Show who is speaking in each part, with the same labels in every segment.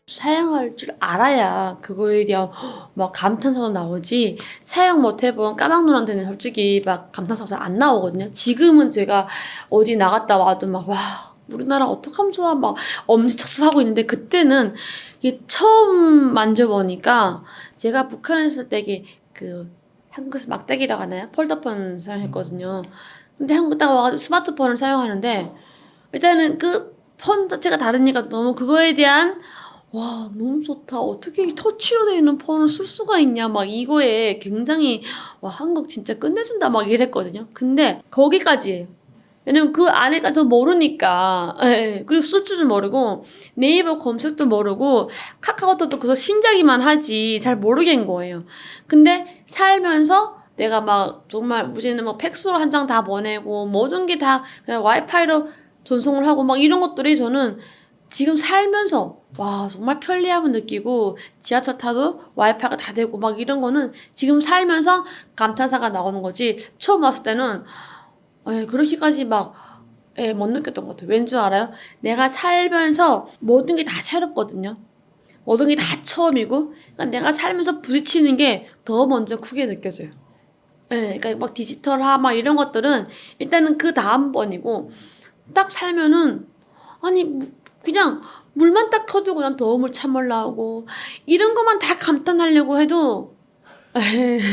Speaker 1: 사용할 줄 알아야 그거에 대한 막 감탄사도 나오지, 사용 못 해본 까막눈한테는 솔직히 막 감탄사가 잘 안 나오거든요. 지금은 제가 어디 나갔다 와도 막, 와, 우리나라 어떡하면 좋아, 막 엄지척척 하고 있는데, 그때는 이게 처음 만져보니까, 제가 북한에 있을 때 이게 그 한국에서 막대기라고 하나요? 폴더폰 사용했거든요. 근데 한국 딱 와가지고 스마트폰을 사용하는데, 일단은 그 폰 자체가 다르니까 너무 그거에 대한, 와, 너무 좋다. 어떻게 터치로 되어 있는 폰을 쓸 수가 있냐. 막 이거에 굉장히, 와, 한국 진짜 끝내준다. 막 이랬거든요. 근데 거기까지예요. 왜냐면 그 안에까지도 모르니까. 예, 예. 그리고 쓸 줄도 모르고, 네이버 검색도 모르고, 카카오톡도 그래서 신기하기만 하지 잘 모르겠는 거예요. 근데 살면서 내가 막 정말 무지는 뭐 팩스로 한 장 다 보내고, 모든 게 다 그냥 와이파이로 전송을 하고 막 이런 것들이 저는 지금 살면서, 와, 정말 편리함을 느끼고, 지하철 타도 와이파이가 다 되고 막 이런 거는 지금 살면서 감탄사가 나오는 거지, 처음 왔을 때는 그렇게까지 막 못 느꼈던 것 같아요. 왠 줄 알아요? 내가 살면서 모든 게 다 새롭거든요. 모든 게 다 처음이고, 그러니까 내가 살면서 부딪히는 게 더 먼저 크게 느껴져요. 그러니까 막 디지털화 막 이런 것들은 일단은 그 다음번이고, 딱 살면은, 아니, 그냥 물만 딱 켜두고 난 더움을 참으려고, 이런 것만 다 감탄하려고 해도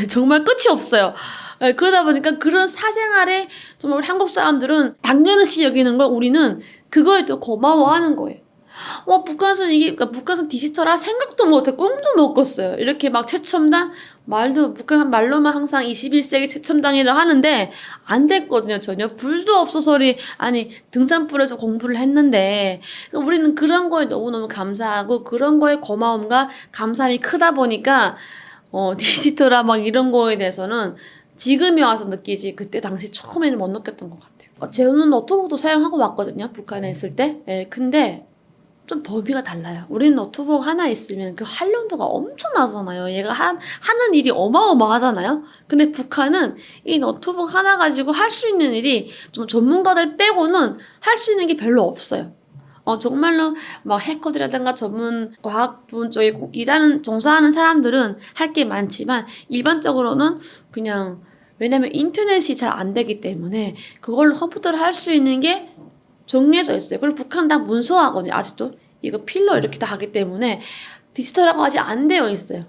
Speaker 1: 정말 끝이 없어요. 그러다 보니까 그런 사생활에 정말 우리 한국 사람들은 당연시 여기는 걸 우리는 그거에 또 고마워하는 거예요. 북한에서는 이게, 그러니까 북한에서 디지털화 생각도 못해, 꿈도 못 꿨어요. 이렇게 막 최첨단, 말도, 북한 말로만 항상 21세기 최첨단이라 하는데, 안 됐거든요, 전혀. 불도 없어서리, 아니, 등잔불에서 공부를 했는데, 우리는 그런 거에 너무너무 감사하고, 그런 거에 고마움과 감사함이 크다 보니까, 디지털화 막 이런 거에 대해서는 지금에 와서 느끼지, 그때 당시 처음에는 못 느꼈던 것 같아요. 저는 노트북도 사용하고 왔거든요, 북한에 있을 때. 근데, 좀 범위가 달라요. 우리는 노트북 하나 있으면 그 활용도가 엄청나잖아요. 얘가 하는 일이 어마어마하잖아요. 근데 북한은 이 노트북 하나 가지고 할 수 있는 일이 좀 전문가들 빼고는 할 수 있는 게 별로 없어요. 정말로 막 해커들이라든가 전문 과학분 쪽에 종사하는 사람들은 할 게 많지만, 일반적으로는 그냥, 왜냐면 인터넷이 잘 안 되기 때문에 그걸로 컴퓨터를 할 수 있는 게 정해져 있어요. 그리고 북한 다 문서화거든요. 아직도 이거 필러 이렇게 다 하기 때문에 디지털화가 아직 안 되어 있어요.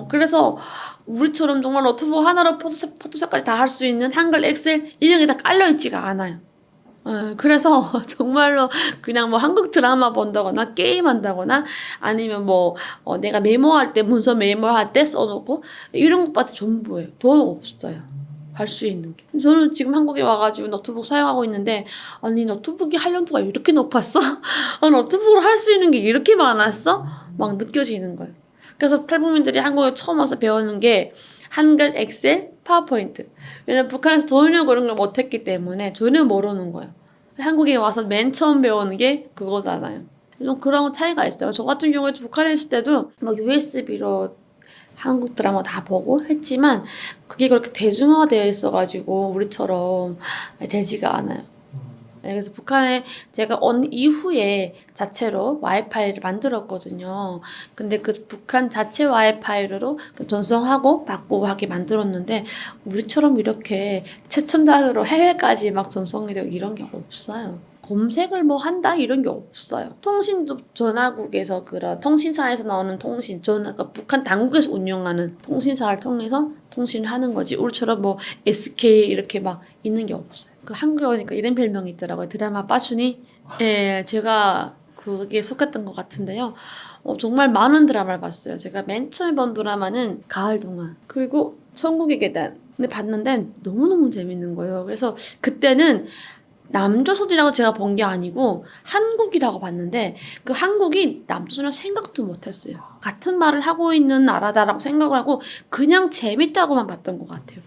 Speaker 1: 그래서 우리처럼 정말 노트북 하나로 포토샵까지 다 할 수 있는 한글, 엑셀 이런 게 다 깔려 있지가 않아요. 그래서 정말로 그냥 뭐 한국 드라마 본다거나 게임한다거나, 아니면 뭐 내가 메모할 때, 문서 메모할 때 써놓고 이런 것밖에 전부예요. 더 없어요. 할 수 있는 게. 저는 지금 한국에 와가지고 노트북 사용하고 있는데, 아니, 노트북이 활용도가 이렇게 높았어? 노트북으로 할 수 있는 게 이렇게 많았어? 막 느껴지는 거예요. 그래서 탈북민들이 한국에 처음 와서 배우는 게 한글, 엑셀, 파워포인트. 왜냐면 북한에서 전혀 그런 걸 못했기 때문에 전혀 모르는 거예요. 한국에 와서 맨 처음 배우는 게 그거잖아요. 좀 그런 차이가 있어요. 저 같은 경우에도 북한에 있을 때도 뭐 USB로 한국 드라마 다 보고 했지만, 그게 그렇게 대중화되어 있어가지고 우리처럼 되지가 않아요. 그래서 북한에 제가 온 이후에 자체로 와이파이를 만들었거든요. 근데 그 북한 자체 와이파이로 전송하고 받고 하게 만들었는데, 우리처럼 이렇게 최첨단으로 해외까지 막 전송이 되고 이런 게 없어요. 검색을 뭐 한다 이런 게 없어요. 통신도 전화국에서 그런 통신사에서 나오는 그러니까 북한 당국에서 운영하는 통신사를 통해서 통신을 하는 거지, 우리처럼 뭐 SK 이렇게 막 있는 게 없어요. 그 한국에 오니까 이런 별명이 있더라고요. 드라마 빠순이. 제가 그게 속했던 것 같은데요. 정말 많은 드라마를 봤어요. 제가 맨 처음에 본 드라마는 가을 동화, 그리고 천국의 계단. 근데 봤는데 너무너무 재밌는 거예요. 그래서 그때는 남조선이라고 제가 본 게 아니고 한국이라고 봤는데, 그 한국이 남조선이라고 생각도 못했어요. 같은 말을 하고 있는 나라다라고 생각을 하고 그냥 재밌다고만 봤던 것 같아요.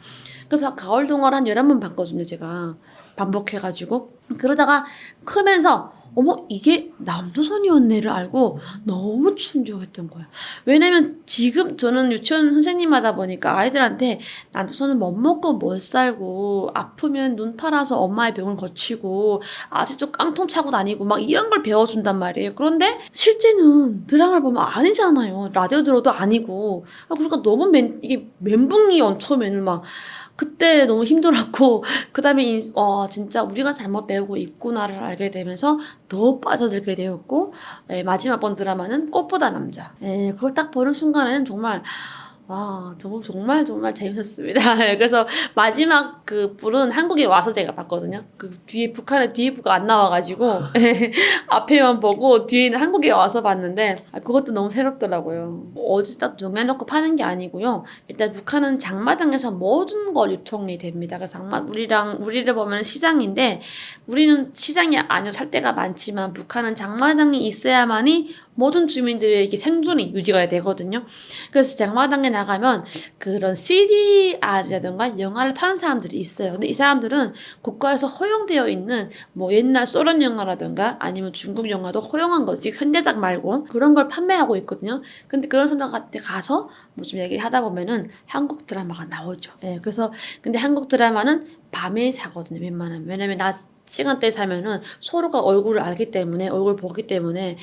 Speaker 1: 그래서 가을 동화를 한 11번 봤거든요, 제가. 반복해가지고. 그러다가 크면서 어머 이게 남조선이었네를 알고 너무 충격했던 거예요. 왜냐면 지금 저는 유치원 선생님 하다 보니까 아이들한테 남조선은 못 먹고 못 살고 아프면 눈 팔아서 엄마의 병을 거치고 아직도 깡통 차고 다니고 막 이런 걸 배워준단 말이에요. 그런데 실제는 드라마를 보면 아니잖아요. 라디오 들어도 아니고. 그러니까 너무 이게 멘붕이 처음에는 막 그때 너무 힘들었고 그다음에 진짜 우리가 잘못 배우고 있구나를 알게 되면서 더 빠져들게 되었고 마지막 번 드라마는 꽃보다 남자. 그걸 딱 보는 순간에는 정말 정말 정말 재밌었습니다. 그래서 마지막 그 불은 한국에 와서 제가 봤거든요. 그 뒤에 북한의 뒤에부가 안 나와가지고 앞에만 보고 뒤에는 한국에 와서 봤는데 그것도 너무 새롭더라고요. 어디다 정해놓고 파는 게 아니고요. 일단 북한은 장마당에서 모든 걸 유통이 됩니다. 그래서 우리를 보면 시장인데 우리는 시장이 아니어 살 때가 많지만 북한은 장마당이 있어야만이 모든 주민들의 생존이 유지가 되거든요. 그래서 장마당에 나가면 그런 CDR이라든가 영화를 파는 사람들이 있어요. 근데 이 사람들은 국가에서 허용되어 있는 뭐 옛날 소련 영화라든가 아니면 중국 영화도 허용한 거지 현대작 말고 그런 걸 판매하고 있거든요. 근데 그런 사람한테 가서 뭐 좀 얘기를 하다 보면은 한국 드라마가 나오죠. 그래서 근데 한국 드라마는 밤에 자거든요. 웬만하면. 왜냐면 낮 시간대에 살면은 서로가 얼굴을 알기 때문에 얼굴 보기 때문에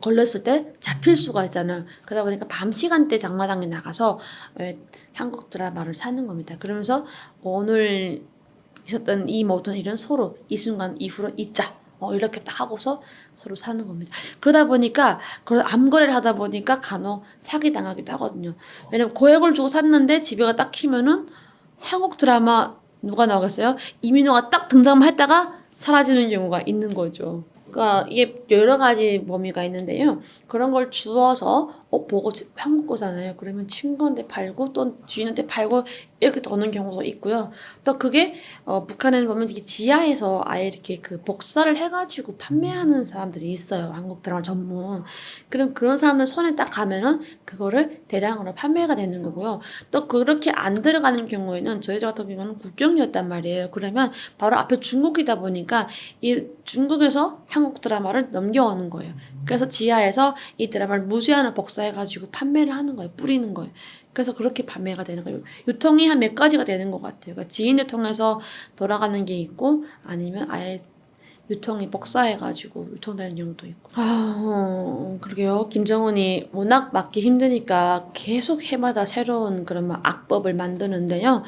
Speaker 1: 걸렸을 때 잡힐 수가 있잖아요. 그러다 보니까 밤 시간대 장마당에 나가서 한국 드라마를 사는 겁니다. 그러면서 오늘 있었던 이 모든 일은 서로 이 순간 이후로 잊자. 이렇게 딱 하고서 서로 사는 겁니다. 그러다 보니까 그런 암거래를 하다 보니까 간혹 사기 당하기도 하거든요. 왜냐면 고액을 주고 샀는데 집에가 딱 키면은 한국 드라마 누가 나오겠어요? 이민호가 딱 등장만 했다가 사라지는 경우가 있는 거죠. 그러니까 이게 여러 가지 범위가 있는데요. 그런 걸 주워서 보고 한국 거잖아요. 그러면 친구한테 팔고 또 주인한테 팔고 이렇게 도는 경우도 있고요. 또 그게 북한에는 보면 이게 지하에서 아예 이렇게 그 복사를 해가지고 판매하는 사람들이 있어요. 한국 드라마 전문. 그럼 그런 사람들 손에 딱 가면은 그거를 대량으로 판매가 되는 거고요. 또 그렇게 안 들어가는 경우에는 저희들 같은 경우는 국경이었단 말이에요. 그러면 바로 앞에 중국이다 보니까 이 중국에서 한국 드라마를 넘겨오는 거예요. 그래서 지하에서 이 드라마를 무제한을 복사해가지고 판매를 하는 거예요. 뿌리는 거예요. 그래서 그렇게 판매가 되는 거예요. 유통이 한 몇 가지가 되는 것 같아요. 그러니까 지인을 통해서 돌아가는 게 있고 아니면 아예 유통이 복사해가지고 유통되는 경우도 있고. 그러게요. 김정은이 워낙 막기 힘드니까 계속 해마다 새로운 그런 막 악법을 만드는데요.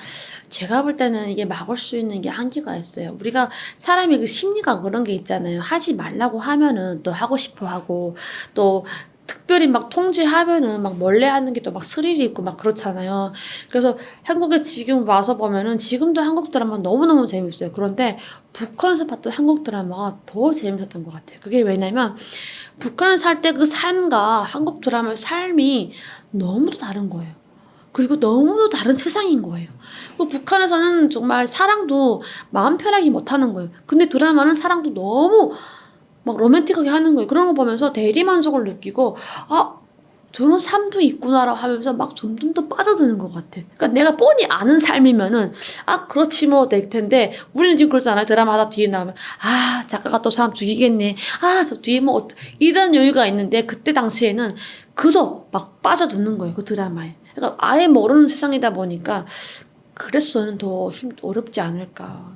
Speaker 1: 제가 볼 때는 이게 막을 수 있는 게 한계가 있어요. 우리가 사람이 그 심리가 그런 게 있잖아요. 하지 말라고 하면은 또 하고 싶어 하고 또 특별히 막 통제하면은 막 몰래 하는 게 또 막 스릴이 있고 막 그렇잖아요. 그래서 한국에 지금 와서 보면은 지금도 한국 드라마 너무너무 재밌어요. 그런데 북한에서 봤던 한국 드라마가 더 재밌었던 것 같아요. 그게 왜냐면 북한에 살 때 그 삶과 한국 드라마의 삶이 너무도 다른 거예요. 그리고 너무도 다른 세상인 거예요. 북한에서는 정말 사랑도 마음 편하게 못하는 거예요. 근데 드라마는 사랑도 너무 막 로맨틱하게 하는 거예요. 그런 거 보면서 대리만족을 느끼고 저런 삶도 있구나라고 하면서 막 점점 더 빠져드는 것 같아. 그러니까 내가 뻔히 아는 삶이면은 그렇지 뭐 될 텐데 우리는 지금 그렇잖아요. 드라마 하다 뒤에 나오면 작가가 또 사람 죽이겠네. 저 뒤에 뭐 이런 여유가 있는데 그때 당시에는 그저 막 빠져드는 거예요. 그 드라마에. 그러니까 아예 모르는 세상이다 보니까 그래서 저는 더 어렵지 않을까.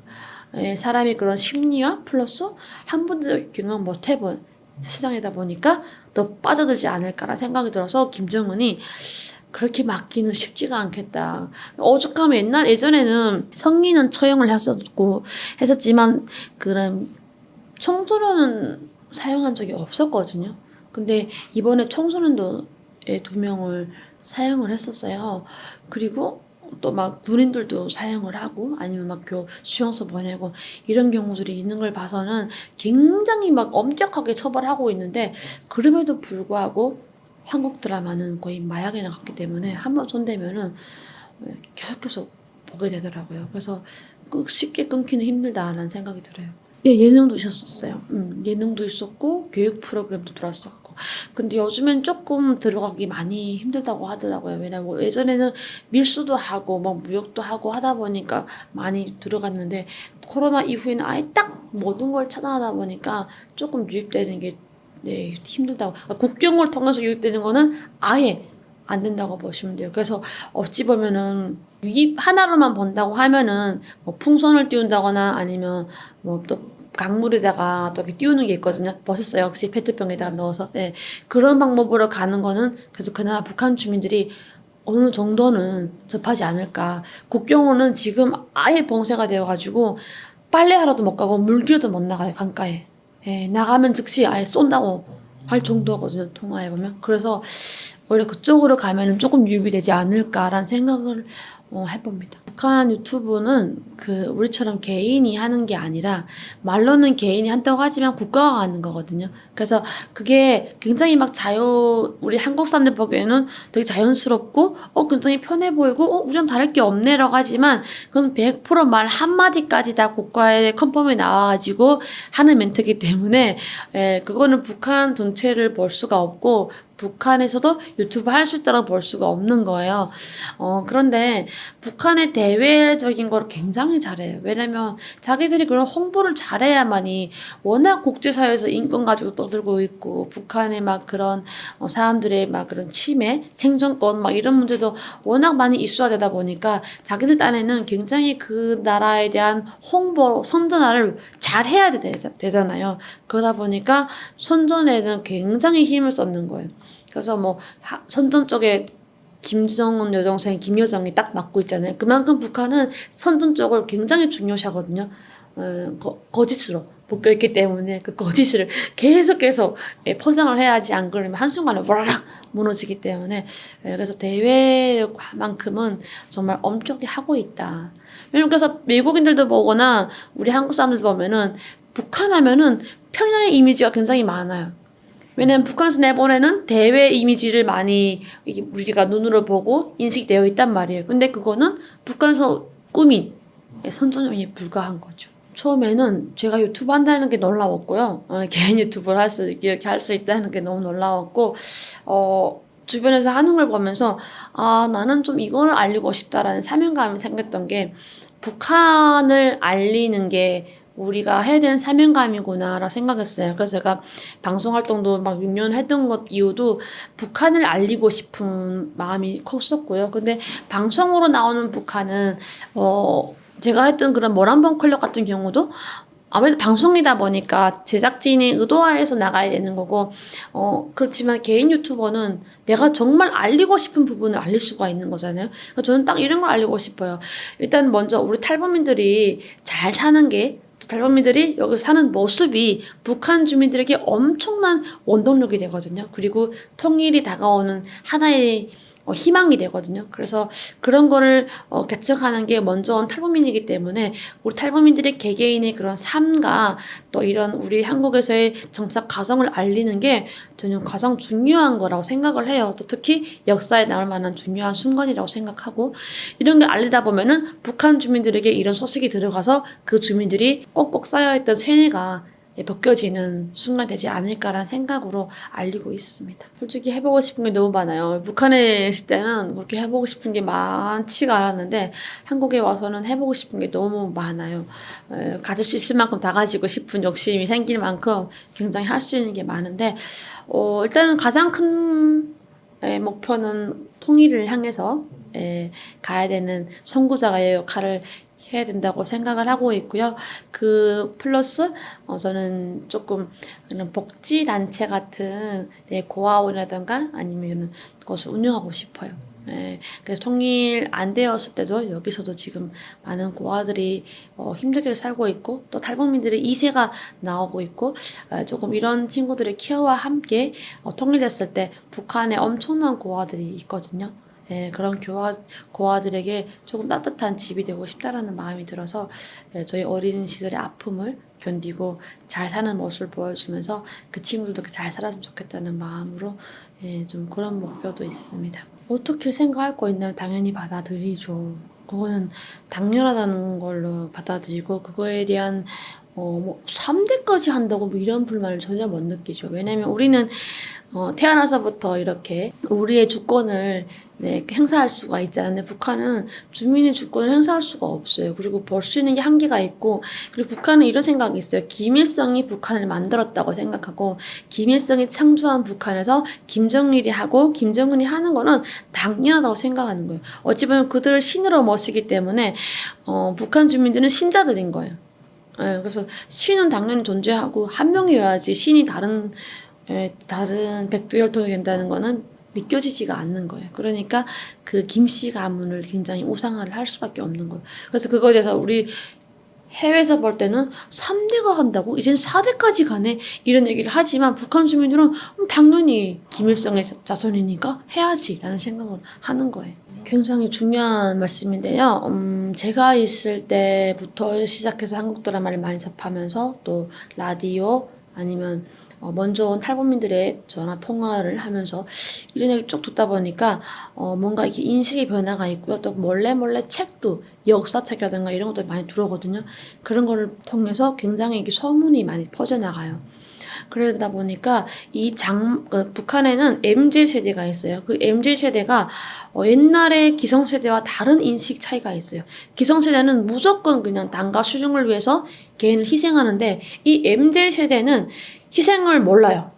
Speaker 1: 사람이 그런 심리와 플러스 한 번도 경험 못 해본 세상이다 보니까 더 빠져들지 않을까라는 생각이 들어서 김정은이 그렇게 막기는 쉽지가 않겠다. 오죽하면 예전에는 성인은 처형을 했었지만 그런 청소년은 사용한 적이 없었거든요. 근데 이번에 청소년도 2명을 사용을 했었어요. 그리고 또 막 군인들도 사용을 하고 아니면 막 수용소 보내고 이런 경우들이 있는 걸 봐서는 굉장히 막 엄격하게 처벌하고 있는데 그럼에도 불구하고 한국 드라마는 거의 마약에 나갔기 때문에 한번 손대면은 계속해서 보게 되더라고요. 그래서 쉽게 끊기는 힘들다라는 생각이 들어요. 예능도 있었어요. 예능도 있었고 교육 프로그램도 들어왔었고 근데 요즘엔 조금 들어가기 많이 힘들다고 하더라고요. 왜냐면 뭐 예전에는 밀수도 하고 뭐 무역도 하고 하다 보니까 많이 들어갔는데 코로나 이후에는 아예 딱 모든 걸 차단하다 보니까 조금 유입되는 게 네, 힘들다고. 국경을 통해서 유입되는 거는 아예 안 된다고 보시면 돼요. 그래서 어찌 보면은 유입 하나로만 본다고 하면은 뭐 풍선을 띄운다거나 아니면 뭐 또 강물에다가 또 이렇게 띄우는 게 있거든요. 멋있어요. 역시 페트병에다가 넣어서. 예. 그런 방법으로 가는 거는 그래서 그나마 북한 주민들이 어느 정도는 접하지 않을까. 국경으로는 지금 아예 봉쇄가 되어가지고 빨래하러도 못 가고 물길도 못 나가요. 강가에. 예, 나가면 즉시 아예 쏜다고 할 정도거든요. 통화해 보면. 그래서 오히려 그쪽으로 가면은 조금 유입되지 않을까라는 생각을 해봅니다. 북한 유튜브는 그 우리처럼 개인이 하는 게 아니라 말로는 개인이 한다고 하지만 국가가 하는 거거든요. 그래서 그게 굉장히 막 우리 한국 사람들 보기에는 되게 자연스럽고 굉장히 편해 보이고 우리랑 다를 게 없네라고 하지만 그건 100%말 한마디까지 다 국가의 컨펌이 나와가지고 하는 멘트이기 때문에 그거는 북한 전체를 볼 수가 없고 북한에서도 유튜브 할 수 있다고 볼 수가 없는 거예요. 그런데 북한의 대외적인 걸 굉장히 잘해요. 왜냐면 자기들이 그런 홍보를 잘해야만이 워낙 국제사회에서 인권 가지고 떠들고 있고 북한의 막 그런 사람들의 막 그런 침해, 생존권 막 이런 문제도 워낙 많이 이슈화되다 보니까 자기들 딴에는 굉장히 그 나라에 대한 홍보, 선전화를 잘해야 되잖아요. 그러다 보니까 선전에는 굉장히 힘을 쏟는 거예요. 그래서 뭐 선전 쪽에 김정은 여동생 김여정이 딱 맡고 있잖아요. 그만큼 북한은 선전 쪽을 굉장히 중요시하거든요. 거짓으로 묶여있기 때문에 그 거짓을 계속 포장을 해야지 안 그러면 한순간에 와라락 무너지기 때문에 그래서 대외만큼은 정말 엄청나게 하고 있다. 왜냐면 그래서 외국인들도 보거나 우리 한국 사람들 보면은 북한 하면은 평양의 이미지가 굉장히 많아요. 왜냐면 북한에서 내보내는 대외 이미지를 많이 우리가 눈으로 보고 인식되어 있단 말이에요. 근데 그거는 북한에서 꾸민 선전용에 불과한 거죠. 처음에는 제가 유튜브 한다는 게 놀라웠고요. 개인 유튜브를 이렇게 할 수 있다는 게 너무 놀라웠고, 주변에서 하는 걸 보면서, 나는 좀 이거를 알리고 싶다라는 사명감이 생겼던 게, 북한을 알리는 게 우리가 해야 되는 사명감이구나라고 생각했어요. 그래서 제가 방송 활동도 막 6년 했던 것 이유도 북한을 알리고 싶은 마음이 컸었고요. 근데 방송으로 나오는 북한은, 제가 했던 그런 모란봉 클럽 같은 경우도 아무래도 방송이다 보니까 제작진이 의도하에서 나가야 되는 거고, 그렇지만 개인 유튜버는 내가 정말 알리고 싶은 부분을 알릴 수가 있는 거잖아요. 그래서 저는 딱 이런 걸 알리고 싶어요. 일단 먼저 우리 탈북민들이 잘 사는 게, 탈북민들이 여기 사는 모습이 북한 주민들에게 엄청난 원동력이 되거든요. 그리고 통일이 다가오는 하나의 희망이 되거든요. 그래서 그런 거를 개척하는 게 먼저 온 탈북민이기 때문에 우리 탈북민들의 개개인의 그런 삶과 또 이런 우리 한국에서의 정착 과정을 알리는 게 저는 가장 중요한 거라고 생각을 해요. 또 특히 역사에 남을 만한 중요한 순간이라고 생각하고 이런 게 알리다 보면은 북한 주민들에게 이런 소식이 들어가서 그 주민들이 꼭꼭 쌓여있던 세뇌가 벗겨지는 순간 되지 않을까라는 생각으로 알리고 있습니다. 솔직히 해보고 싶은 게 너무 많아요. 북한에 있을 때는 그렇게 해보고 싶은 게 많지가 않았는데 한국에 와서는 해보고 싶은 게 너무 많아요. 가질 수 있을 만큼 다 가지고 싶은 욕심이 생길 만큼 굉장히 할 수 있는 게 많은데 일단은 가장 큰 목표는 통일을 향해서 가야 되는 선구자의 역할을 해야 된다고 생각을 하고 있고요. 그 플러스 저는 조금 복지 단체 같은 고아원이라든가 아니면 그것을 운영하고 싶어요. 그래서 통일 안 되었을 때도 여기서도 지금 많은 고아들이 힘들게 살고 있고 또 탈북민들의 2세가 나오고 있고 조금 이런 친구들의 케어와 함께 통일됐을 때 북한에 엄청난 고아들이 있거든요. 그런 고아들에게 조금 따뜻한 집이 되고 싶다라는 마음이 들어서 저희 어린 시절의 아픔을 견디고 잘 사는 모습을 보여주면서 그 친구들도 잘 살았으면 좋겠다는 마음으로 좀 그런 목표도 있습니다. 어떻게 생각할 거 있나요? 당연히 받아들이죠. 그거는 당연하다는 걸로 받아들이고 그거에 대한 뭐 3대까지 한다고 뭐 이런 불만을 전혀 못 느끼죠. 왜냐면 우리는 태어나서부터 이렇게 우리의 주권을 네, 행사할 수가 있잖아요. 근데 북한은 주민의 주권을 행사할 수가 없어요. 그리고 벌 수 있는 게 한계가 있고, 그리고 북한은 이런 생각이 있어요. 김일성이 북한을 만들었다고 생각하고, 김일성이 창조한 북한에서 김정일이 하고 김정은이 하는 거는 당연하다고 생각하는 거예요. 어찌 보면 그들을 신으로 모시기 때문에 북한 주민들은 신자들인 거예요. 예, 그래서 신은 당연히 존재하고 한 명이어야지 신이 다른 백두혈통이 된다는 거는 믿겨지지가 않는 거예요. 그러니까 그 김씨 가문을 굉장히 우상화를 할 수밖에 없는 거예요. 그래서 그거에 대해서 우리 해외에서 볼 때는 3대가 한다고? 이젠 4대까지 가네? 이런 얘기를 하지만 북한 주민들은 당연히 김일성의 자손이니까 해야지 라는 생각을 하는 거예요. 굉장히 중요한 말씀인데요. 제가 있을 때부터 시작해서 한국 드라마를 많이 접하면서 또 라디오 아니면 먼저 온 탈북민들의 전화 통화를 하면서 이런 얘기 쭉 듣다 보니까 뭔가 이렇게 인식의 변화가 있고요. 또 몰래 책도 역사책이라든가 이런 것들 많이 들어오거든요. 그런 거를 통해서 굉장히 이렇게 소문이 많이 퍼져나가요. 그러다 보니까 북한에는 MZ세대가 있어요. 그 MZ세대가 옛날의 기성세대와 다른 인식 차이가 있어요. 기성세대는 무조건 그냥 당과 수중을 위해서 개인을 희생하는데 이 MZ세대는 희생을 몰라요.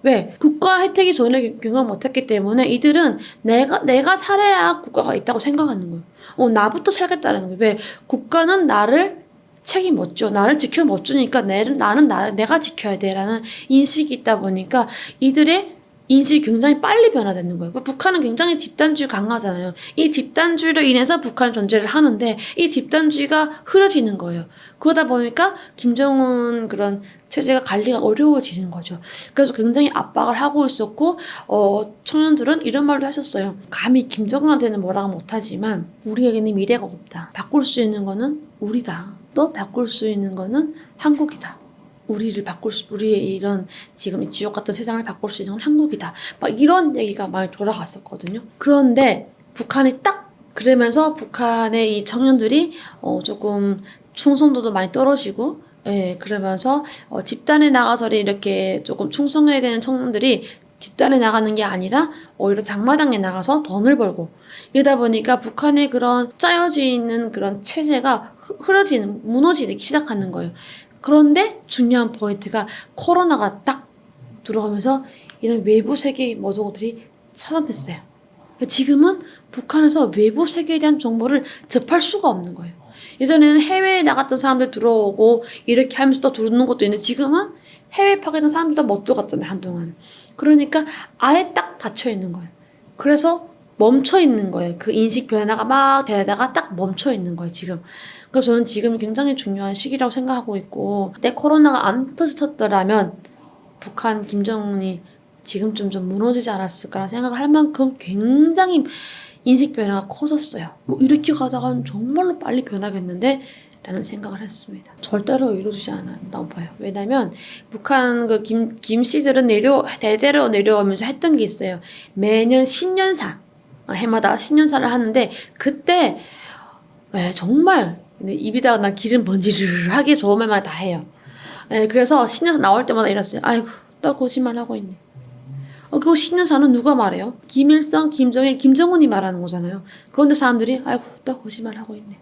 Speaker 1: 왜? 국가 혜택이 전혀 경험 못했기 때문에 이들은 내가 살아야 국가가 있다고 생각하는 거예요. 나부터 살겠다는 거예요. 왜? 국가는 나를 책임 못 져. 나를 지켜 못 주니까 내가 지켜야 돼라는 인식이 있다 보니까 이들의 인식이 굉장히 빨리 변화되는 거예요. 북한은 굉장히 집단주의 강하잖아요. 이 집단주의로 인해서 북한은 존재를 하는데 이 집단주의가 흐려지는 거예요. 그러다 보니까 김정은 그런 체제가 관리가 어려워지는 거죠. 그래서 굉장히 압박을 하고 있었고 청년들은 이런 말도 하셨어요. 감히 김정은한테는 뭐라고 못하지만 우리에게는 미래가 없다. 바꿀 수 있는 거는 우리다. 또 바꿀 수 있는 거는 한국이다. 우리의 이런 지금 이 지옥 같은 세상을 바꿀 수 있는 건 한국이다. 막 이런 얘기가 많이 돌아갔었거든요. 그런데 북한이 딱 그러면서 북한의 이 청년들이 조금 충성도도 많이 떨어지고 그러면서 집단에 나가서 이렇게 조금 충성해야 되는 청년들이 집단에 나가는 게 아니라 오히려 장마당에 나가서 돈을 벌고 이러다 보니까 북한의 그런 짜여져 있는 그런 체제가 무너지기 시작하는 거예요. 그런데 중요한 포인트가 코로나가 딱 들어오면서 이런 외부 세계의 모든 것들이 차단됐어요. 지금은 북한에서 외부 세계에 대한 정보를 접할 수가 없는 거예요. 예전에는 해외에 나갔던 사람들 들어오고 이렇게 하면서 또 들어오는 것도 있는데 지금은 해외 파견된 사람들도 못 들어갔잖아요, 한동안. 그러니까 아예 딱 닫혀 있는 거예요. 그래서 멈춰 있는 거예요. 그 인식 변화가 막 되다가 딱 멈춰 있는 거예요, 지금. 그래서 저는 지금이 굉장히 중요한 시기라고 생각하고 있고, 때 코로나가 안 터졌더라면 북한 김정은이 지금쯤 좀 무너지지 않았을까라는 생각을 할 만큼 굉장히 인식 변화가 커졌어요. 이렇게 가다가는 정말로 빨리 변하겠는데? 라는 생각을 했습니다. 절대로 이루어지지 않았다고 봐요. 왜냐면 북한 그 김씨들은 대대로 내려오면서 했던 게 있어요. 매년 신년사, 해마다 신년사를 하는데 그때 정말 입에다가 난 기름 번지르르하게 좋은 말만 다 해요. 그래서 신년사 나올 때마다 이랬어요. 아이고 또 거짓말하고 있네. 그거 신년사는 누가 말해요? 김일성, 김정일, 김정은이 말하는 거잖아요. 그런데 사람들이 아이고 또 거짓말하고 있네.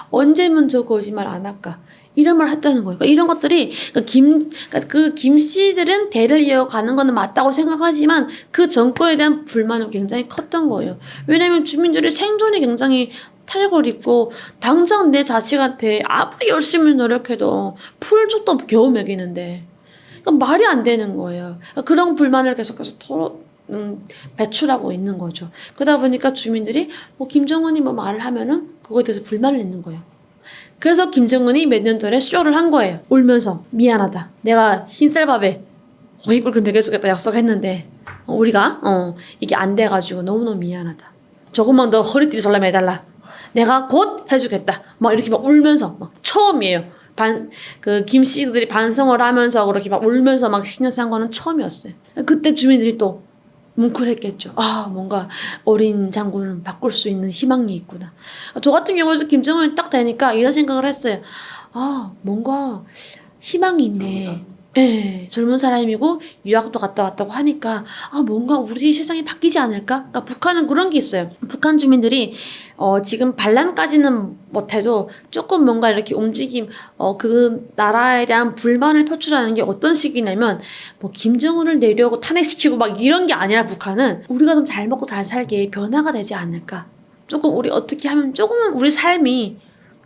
Speaker 1: 언제면 저 거짓말 안 할까? 이런 말 했다는 거예요. 그러니까 이런 것들이 그 김씨들은 대를 이어가는 거는 맞다고 생각하지만 그 정권에 대한 불만은 굉장히 컸던 거예요. 왜냐하면 주민들의 생존이 굉장히 탈골있고 당장 내 자식한테 아무리 열심히 노력해도 풀죽도 겨우 먹이는데 말이 안 되는 거예요. 그런 불만을 계속해서 배출하고 있는 거죠. 그러다 보니까 주민들이 김정은이 뭐 말을 하면은 그거에 대해서 불만을 내는 거예요. 그래서 김정은이 몇 년 전에 쇼를 한 거예요. 울면서 미안하다. 내가 흰쌀밥에 고깃국을 먹여주겠다 약속했는데 우리가 이게 안 돼가지고 너무너무 미안하다. 조금만 더 허리띠를 설렘해달라. 내가 곧 해주겠다. 막 이렇게 막 울면서 막 처음이에요. 그 김씨들이 반성을 하면서 그렇게 막 울면서 막 신년사 한 거는 처음이었어요. 그때 주민들이 또 뭉클했겠죠. 뭔가 어린 장군을 바꿀 수 있는 희망이 있구나. 저 같은 경우에도 김정은이 딱 되니까 이런 생각을 했어요. 뭔가 희망이 있네. 예, 젊은 사람이고 유학도 갔다 왔다고 하니까 뭔가 우리 세상이 바뀌지 않을까? 그러니까 북한은 그런 게 있어요. 북한 주민들이 지금 반란까지는 못해도 조금 뭔가 이렇게 움직임, 그 나라에 대한 불만을 표출하는 게 어떤 식이냐면 뭐 김정은을 내려고 탄핵시키고 막 이런 게 아니라 북한은 우리가 좀 잘 먹고 잘 살게 변화가 되지 않을까? 조금 우리 어떻게 하면 조금은 우리 삶이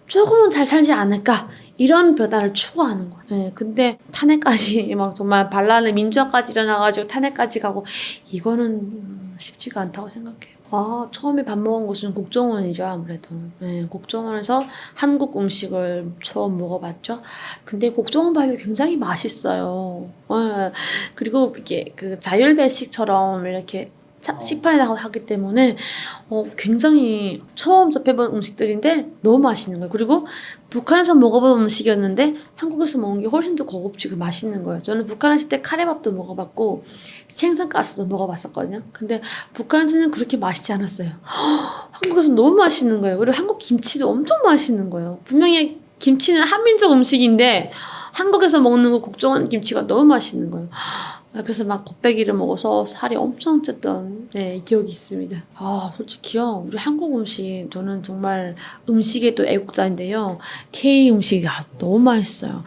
Speaker 1: 조금은 잘 살지 않을까? 이런 변화를 추구하는 거예요. 네, 근데 탄핵까지 막 정말 반란의 민주화까지 일어나가지고 탄핵까지 가고 이거는 쉽지가 않다고 생각해요. 처음에 밥 먹은 곳은 국정원이죠, 아무래도. 네, 국정원에서 한국 음식을 처음 먹어봤죠. 근데 국정원 밥이 굉장히 맛있어요. 네, 그리고 이게 그 자율배식처럼 이렇게 식판에다가 하기 때문에 굉장히 처음 접해본 음식들인데 너무 맛있는 거예요. 그리고 북한에서 먹어본 음식이었는데 한국에서 먹은 게 훨씬 더 고급지고 맛있는 거예요. 저는 북한 있을 때 카레밥도 먹어봤고 생선가스도 먹어봤었거든요. 근데 북한에서는 그렇게 맛있지 않았어요. 한국에서 너무 맛있는 거예요. 그리고 한국 김치도 엄청 맛있는 거예요. 분명히 김치는 한민족 음식인데 한국에서 먹는 거 국정원 김치가 너무 맛있는 거예요. 그래서 막 곱빼기를 먹어서 살이 엄청 쪘던 기억이 있습니다. 솔직히요. 우리 한국 음식 저는 정말 음식의 또 애국자인데요. K 음식이 너무 맛있어요.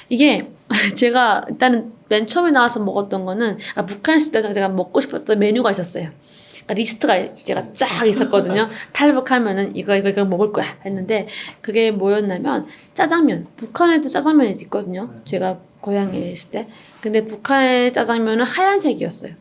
Speaker 1: 이게 제가 일단은 맨 처음에 나와서 먹었던 거는 북한 있을 때 제가 먹고 싶었던 메뉴가 있었어요. 그러니까 리스트가 제가 쫙 있었거든요. 탈북하면은 이거 먹을 거야 했는데 그게 뭐였냐면 짜장면. 북한에도 짜장면이 있거든요. 제가 고향에 있을 때. 근데 북한의 짜장면은 하얀색이었어요.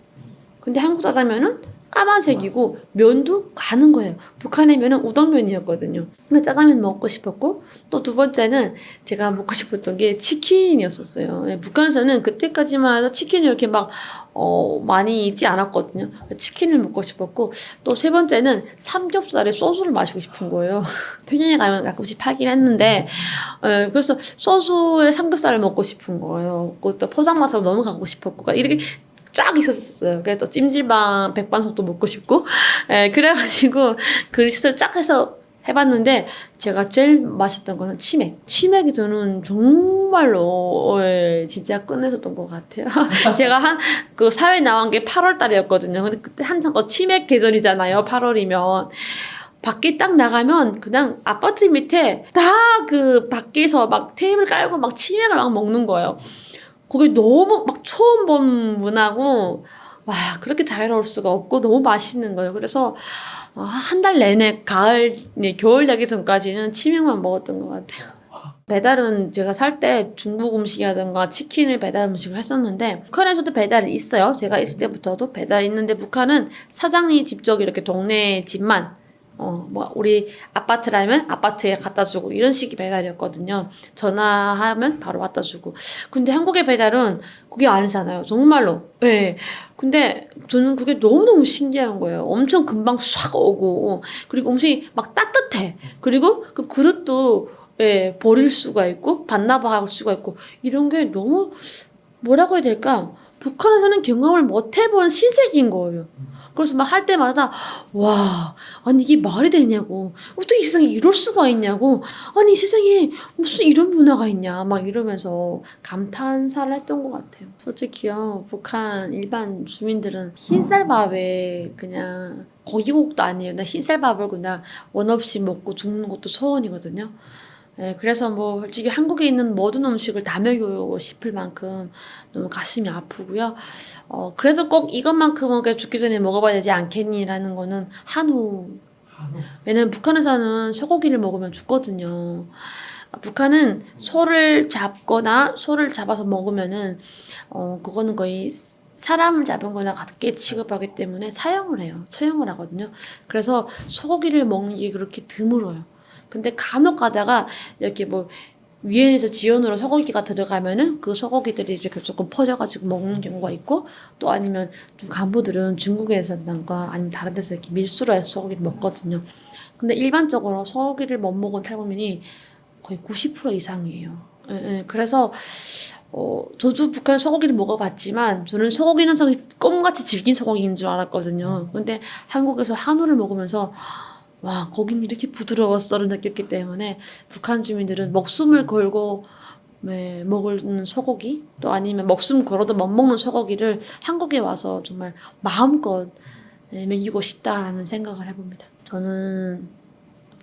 Speaker 1: 근데 한국 짜장면은 까만색이고 면도 가는 거예요. 북한의 면은 우동면이었거든요. 근데 짜장면 먹고 싶었고 또 두 번째는 제가 먹고 싶었던 게 치킨이었었어요. 북한에서는 그때까지만 해도 치킨이 이렇게 막 많이 있지 않았거든요. 치킨을 먹고 싶었고 또 세 번째는 삼겹살에 소주를 마시고 싶은 거예요. 편의점에 가면 가끔씩 팔긴 했는데 그래서 소주에 삼겹살을 먹고 싶은 거예요. 그것도 포장마차로 너무 가고 싶었고 그러니까 이렇게 쫙 있었어요. 그래서 찜질방 백반속도 먹고 싶고 그래가지고 그 리스트를 쫙 해서 해봤는데 제가 제일 맛있던 거는 치맥이 저는 정말로 진짜 끝내줬던 것 같아요. 제가 그 사회 나온 게 8월 달이었거든요. 근데 그때 한창 치맥 계절이잖아요. 8월이면 밖에 딱 나가면 그냥 아파트 밑에 다 그 밖에서 막 테이블 깔고 막 치맥을 막 먹는 거예요. 거기 너무 막 처음 본 문화고 와 그렇게 자유로울 수가 없고 너무 맛있는 거예요. 그래서 한 달 내내 겨울 되기 전까지는 치맥만 먹었던 것 같아요. 배달은 제가 살 때 중국 음식이라든가 치킨을 배달 음식을 했었는데 북한에서도 배달이 있어요. 제가 있을 때부터도 배달이 있는데 북한은 사장님이 직접 이렇게 동네 집만 뭐 우리 아파트라면 아파트에 갖다 주고 이런 식의 배달이었거든요. 전화하면 바로 갖다 주고. 근데 한국의 배달은 그게 아니잖아요. 정말로. 네. 근데 저는 그게 너무너무 신기한 거예요. 엄청 금방 싹 오고 그리고 음식이 막 따뜻해. 그리고 그 그릇도 버릴 수가 있고 반납할 수가 있고 이런 게 너무 뭐라고 해야 될까? 북한에서는 경험을 못 해본 신세계인 거예요. 그래서 막 할 때마다 와 아니 이게 말이 되냐고 어떻게 이 세상에 이럴 수가 있냐고 아니 이 세상에 무슨 이런 문화가 있냐 막 이러면서 감탄사를 했던 것 같아요. 솔직히요 북한 일반 주민들은 흰쌀밥에 그냥 고기국도 아니에요. 나 흰쌀밥을 그냥 원 없이 먹고 죽는 것도 소원이거든요. 그래서 뭐 솔직히 한국에 있는 모든 음식을 다 먹이고 싶을 만큼 너무 가슴이 아프고요. 그래도 꼭 이것만큼은 그냥 죽기 전에 먹어봐야 되지 않겠니라는 거는 한우. 왜냐면 북한에서는 소고기를 먹으면 죽거든요. 북한은 소를 잡거나 소를 잡아서 먹으면은 그거는 거의 사람을 잡은 거나 같게 취급하기 때문에 처형을 하거든요. 그래서 소고기를 먹는 게 그렇게 드물어요. 근데 간혹 가다가 이렇게 뭐 위엔에서 지원으로 소고기가 들어가면은 그 소고기들이 이렇게 조금 퍼져가지고 먹는 경우가 있고 또 아니면 좀 간부들은 중국에서든가 아니면 다른 데서 이렇게 밀수로 해서 소고기를 먹거든요. 근데 일반적으로 소고기를 못 먹은 탈북민이 거의 90% 이상이에요. 그래서 저도 북한 소고기를 먹어봤지만 저는 소고기는 껌같이 질긴 소고기인 줄 알았거든요. 근데 한국에서 한우를 먹으면서 와, 거긴 이렇게 부드러웠어를 느꼈기 때문에 북한 주민들은 목숨을 걸고 먹는 소고기 또 아니면 목숨 걸어도 못 먹는 소고기를 한국에 와서 정말 마음껏 먹이고 싶다라는 생각을 해봅니다. 저는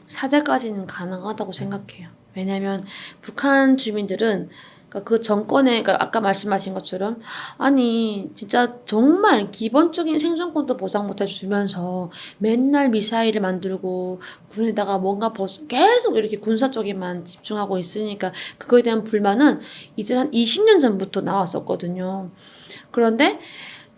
Speaker 1: 사죄까지는 가능하다고 생각해요. 왜냐하면 북한 주민들은 그 정권에 아까 말씀하신 것처럼 아니 진짜 정말 기본적인 생존권도 보장 못 해주면서 맨날 미사일을 만들고 군에다가 뭔가 계속 이렇게 군사 쪽에만 집중하고 있으니까 그거에 대한 불만은 이제 한 20년 전부터 나왔었거든요. 그런데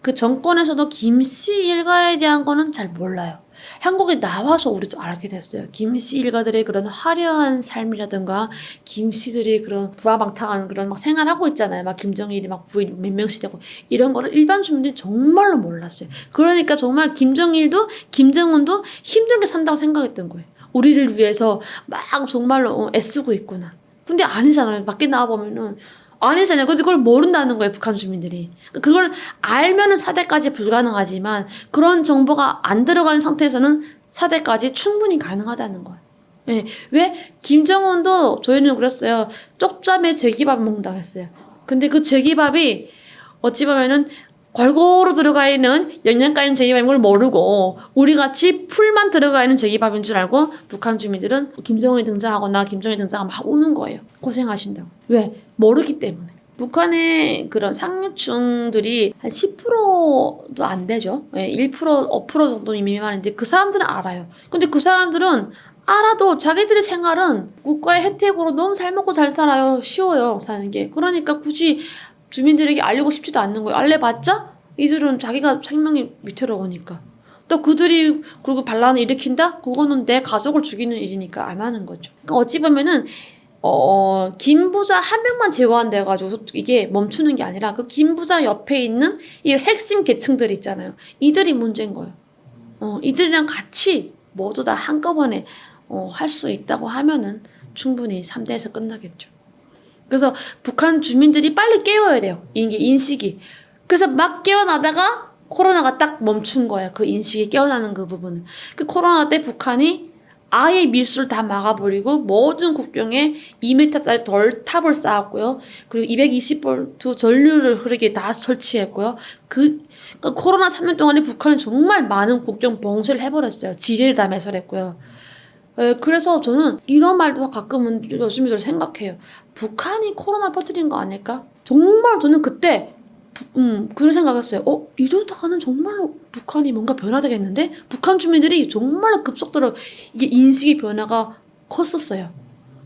Speaker 1: 그 정권에서도 김씨 일가에 대한 거는 잘 몰라요. 한국에 나와서 우리도 알게 됐어요. 김씨 일가들의 그런 화려한 삶이라든가 김씨들이 그런 부하방탕한 그런 막 생활하고 있잖아요. 막 김정일이 막 부인 몇 명씩 되고 이런 거를 일반 주민들이 정말로 몰랐어요. 그러니까 정말 김정일도 김정은도 힘들게 산다고 생각했던 거예요. 우리를 위해서 막 정말로 애쓰고 있구나. 근데 아니잖아요. 밖에 나와보면은 아니잖아요. 근데 그걸 모른다는 거예요, 북한 주민들이. 그걸 알면은 사대까지 불가능하지만 그런 정보가 안 들어간 상태에서는 사대까지 충분히 가능하다는 거예요. 예. 왜? 김정은도 저희는 그랬어요. 쪽잠에 제기밥 먹는다고 했어요. 근데 그 제기밥이 어찌 보면은 골고루 들어가 있는 영양가 있는 제기밥인 걸 모르고 우리같이 풀만 들어가 있는 제기밥인 줄 알고 북한 주민들은 김정은이 등장하거나 김정일이 등장하면 막 우는 거예요. 고생하신다고. 왜? 모르기 때문에. 북한의 그런 상류층들이 한 10%도 안 되죠. 1%, 5% 정도 미만인데 그 사람들은 알아요. 근데 그 사람들은 알아도 자기들의 생활은 국가의 혜택으로 너무 잘 먹고 잘 살아요. 쉬워요, 사는 게. 그러니까 굳이 주민들에게 알리고 싶지도 않는 거예요. 알려봤자 이들은 자기가 생명이 위태로우니까. 또 그들이 그리고 반란을 일으킨다? 그거는 내 가족을 죽이는 일이니까 안 하는 거죠. 그러니까 어찌 보면은 김 부자 한 명만 제거한다 가지고 이게 멈추는 게 아니라 그 김 부자 옆에 있는 이 핵심 계층들 있잖아요. 이들이 문제인 거예요. 이들이랑 같이 모두 다 한꺼번에 할 수 있다고 하면은 충분히 3대에서 끝나겠죠. 그래서 북한 주민들이 빨리 깨워야 돼요. 이게 인식이. 그래서 막 깨어나다가 코로나가 딱 멈춘 거예요. 그 인식이 깨어나는 그 부분은. 그 코로나 때 북한이 아예 밀수를 다 막아버리고 모든 국경에 2m짜리 돌탑을 쌓았고요. 그리고 220V 전류를 흐르게 다 설치했고요. 그러니까 코로나 3년 동안에 북한은 정말 많은 국경 봉쇄를 해버렸어요. 지뢰를 다 매설했고요. 그래서 저는 이런 말도 가끔은 요즘에 생각해요. 북한이 코로나 퍼뜨린 거 아닐까? 정말 저는 그때 그런 생각했어요. 이러다가는 정말로 북한이 뭔가 변화되겠는데? 북한 주민들이 정말로 급속도로 이게 인식의 변화가 컸었어요.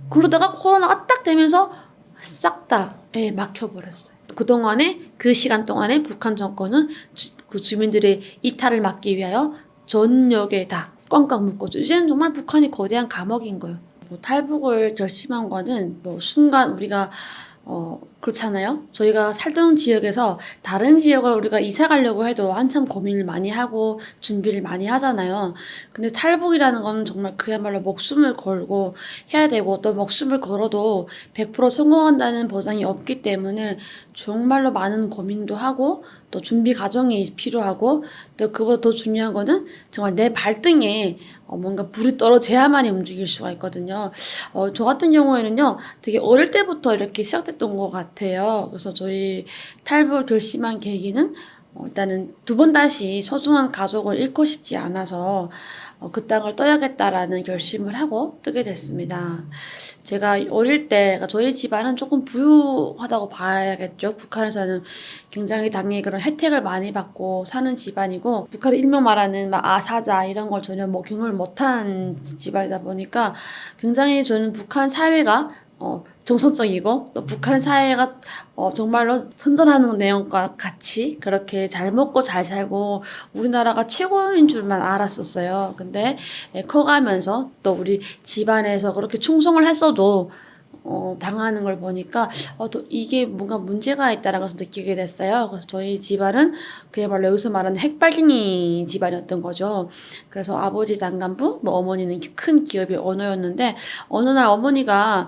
Speaker 1: 그러다가 코로나가 딱 되면서 싹 다 막혀버렸어요. 그동안에 그 시간 동안에 북한 정권은 그 주민들의 이탈을 막기 위하여 전역에 다 꽝꽝 묶었죠. 이제는 정말 북한이 거대한 감옥인 거예요. 탈북을 결심한 거는 순간 우리가 그렇잖아요. 저희가 살던 지역에서 다른 지역을 우리가 이사 가려고 해도 한참 고민을 많이 하고 준비를 많이 하잖아요. 근데 탈북이라는 건 정말 그야말로 목숨을 걸고 해야 되고 또 목숨을 걸어도 100% 성공한다는 보장이 없기 때문에 정말로 많은 고민도 하고 또 준비 과정이 필요하고 또 그보다 더 중요한 거는 정말 내 발등에 뭔가 불이 떨어져야만이 움직일 수가 있거든요. 저 같은 경우에는요, 되게 어릴 때부터 이렇게 시작됐던 것 같아요. 그래서 저희 탈북을 결심한 계기는 일단은 두 번 다시 소중한 가족을 잃고 싶지 않아서 그 땅을 떠야겠다라는 결심을 하고 뜨게 됐습니다. 제가 어릴 때, 그러니까 저희 집안은 조금 부유하다고 봐야겠죠. 북한에서는 굉장히 당연히 그런 혜택을 많이 받고 사는 집안이고, 북한이 일명 말하는 막 아사자 이런 걸 전혀 경험을 못한 집안이다 보니까 굉장히 저는 북한 사회가 정서적이고 또 북한 사회가 정말로 선전하는 내용과 같이 그렇게 잘 먹고 잘 살고 우리나라가 최고인 줄만 알았었어요. 근데 커가면서 또 우리 집안에서 그렇게 충성을 했어도 당하는 걸 보니까 또 이게 뭔가 문제가 있다는 것을 느끼게 됐어요. 그래서 저희 집안은 그야말로 여기서 말하는 핵빨갱이 집안이었던 거죠. 그래서 아버지 단간부, 어머니는 큰 기업의 오너였는데 어느 날 어머니가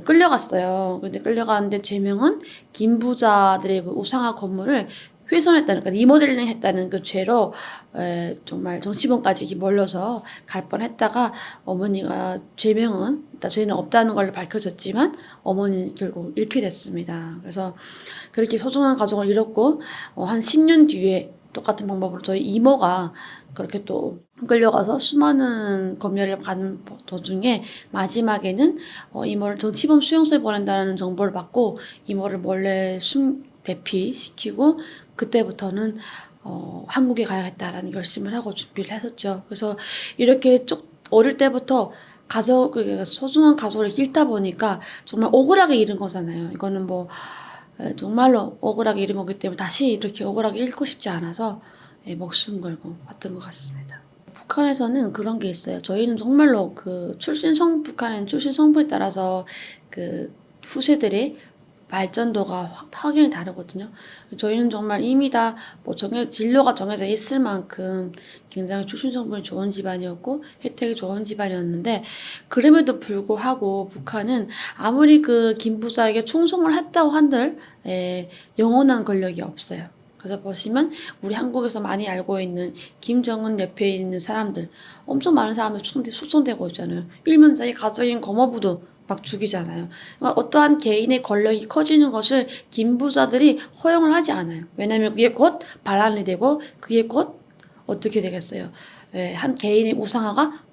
Speaker 1: 끌려갔어요. 근데 끌려가는데 죄명은 김부자들의 그 우상화 건물을 훼손했다는, 그러니까 리모델링 했다는 그 죄로 정말 정치범까지 몰려서 갈 뻔했다가 어머니가 죄명은 일단 죄는 없다는 걸로 밝혀졌지만 어머니는 결국 잃게 됐습니다. 그래서 그렇게 소중한 가족을 잃었고 한 10년 뒤에 똑같은 방법으로 저희 이모가 그렇게 또 끌려가서 수많은 검열을 가는 도중에 마지막에는 이모를 정치범 수용소에 보낸다는 정보를 받고 이모를 몰래 대피시키고 그때부터는 한국에 가야겠다라는 결심을 하고 준비를 했었죠. 그래서 이렇게 쭉 어릴 때부터 소중한 가족을 잃다 보니까 정말 억울하게 잃은 거잖아요. 이거는 뭐 정말로 억울하게 잃은 거기 때문에 다시 이렇게 억울하게 잃고 싶지 않아서 목숨 걸고 왔던 것 같습니다. 북한에서는 그런 게 있어요. 저희는 정말로 북한은 출신 성부에 따라서 그 후세들의 발전도가 확연히 다르거든요. 저희는 정말 이미 다 진로가 정해져 있을 만큼 굉장히 출신 성분이 좋은 집안이었고 혜택이 좋은 집안이었는데 그럼에도 불구하고 북한은 아무리 그 김부자에게 충성을 했다고 한들 영원한 권력이 없어요. 그래서 보시면 우리 한국에서 많이 알고 있는 김정은 옆에 있는 사람들 엄청 많은 사람들 숙청되고 있잖아요. 일면자의 가족인 검어부도 막 죽이잖아요. 그러니까 어떠한 개인의 권력이 커지는 것을 김부자들이 허용을 하지 않아요. 왜냐하면 그게 곧 반란이 되고 그게 곧 어떻게 되겠어요. 한 개인의 우상화가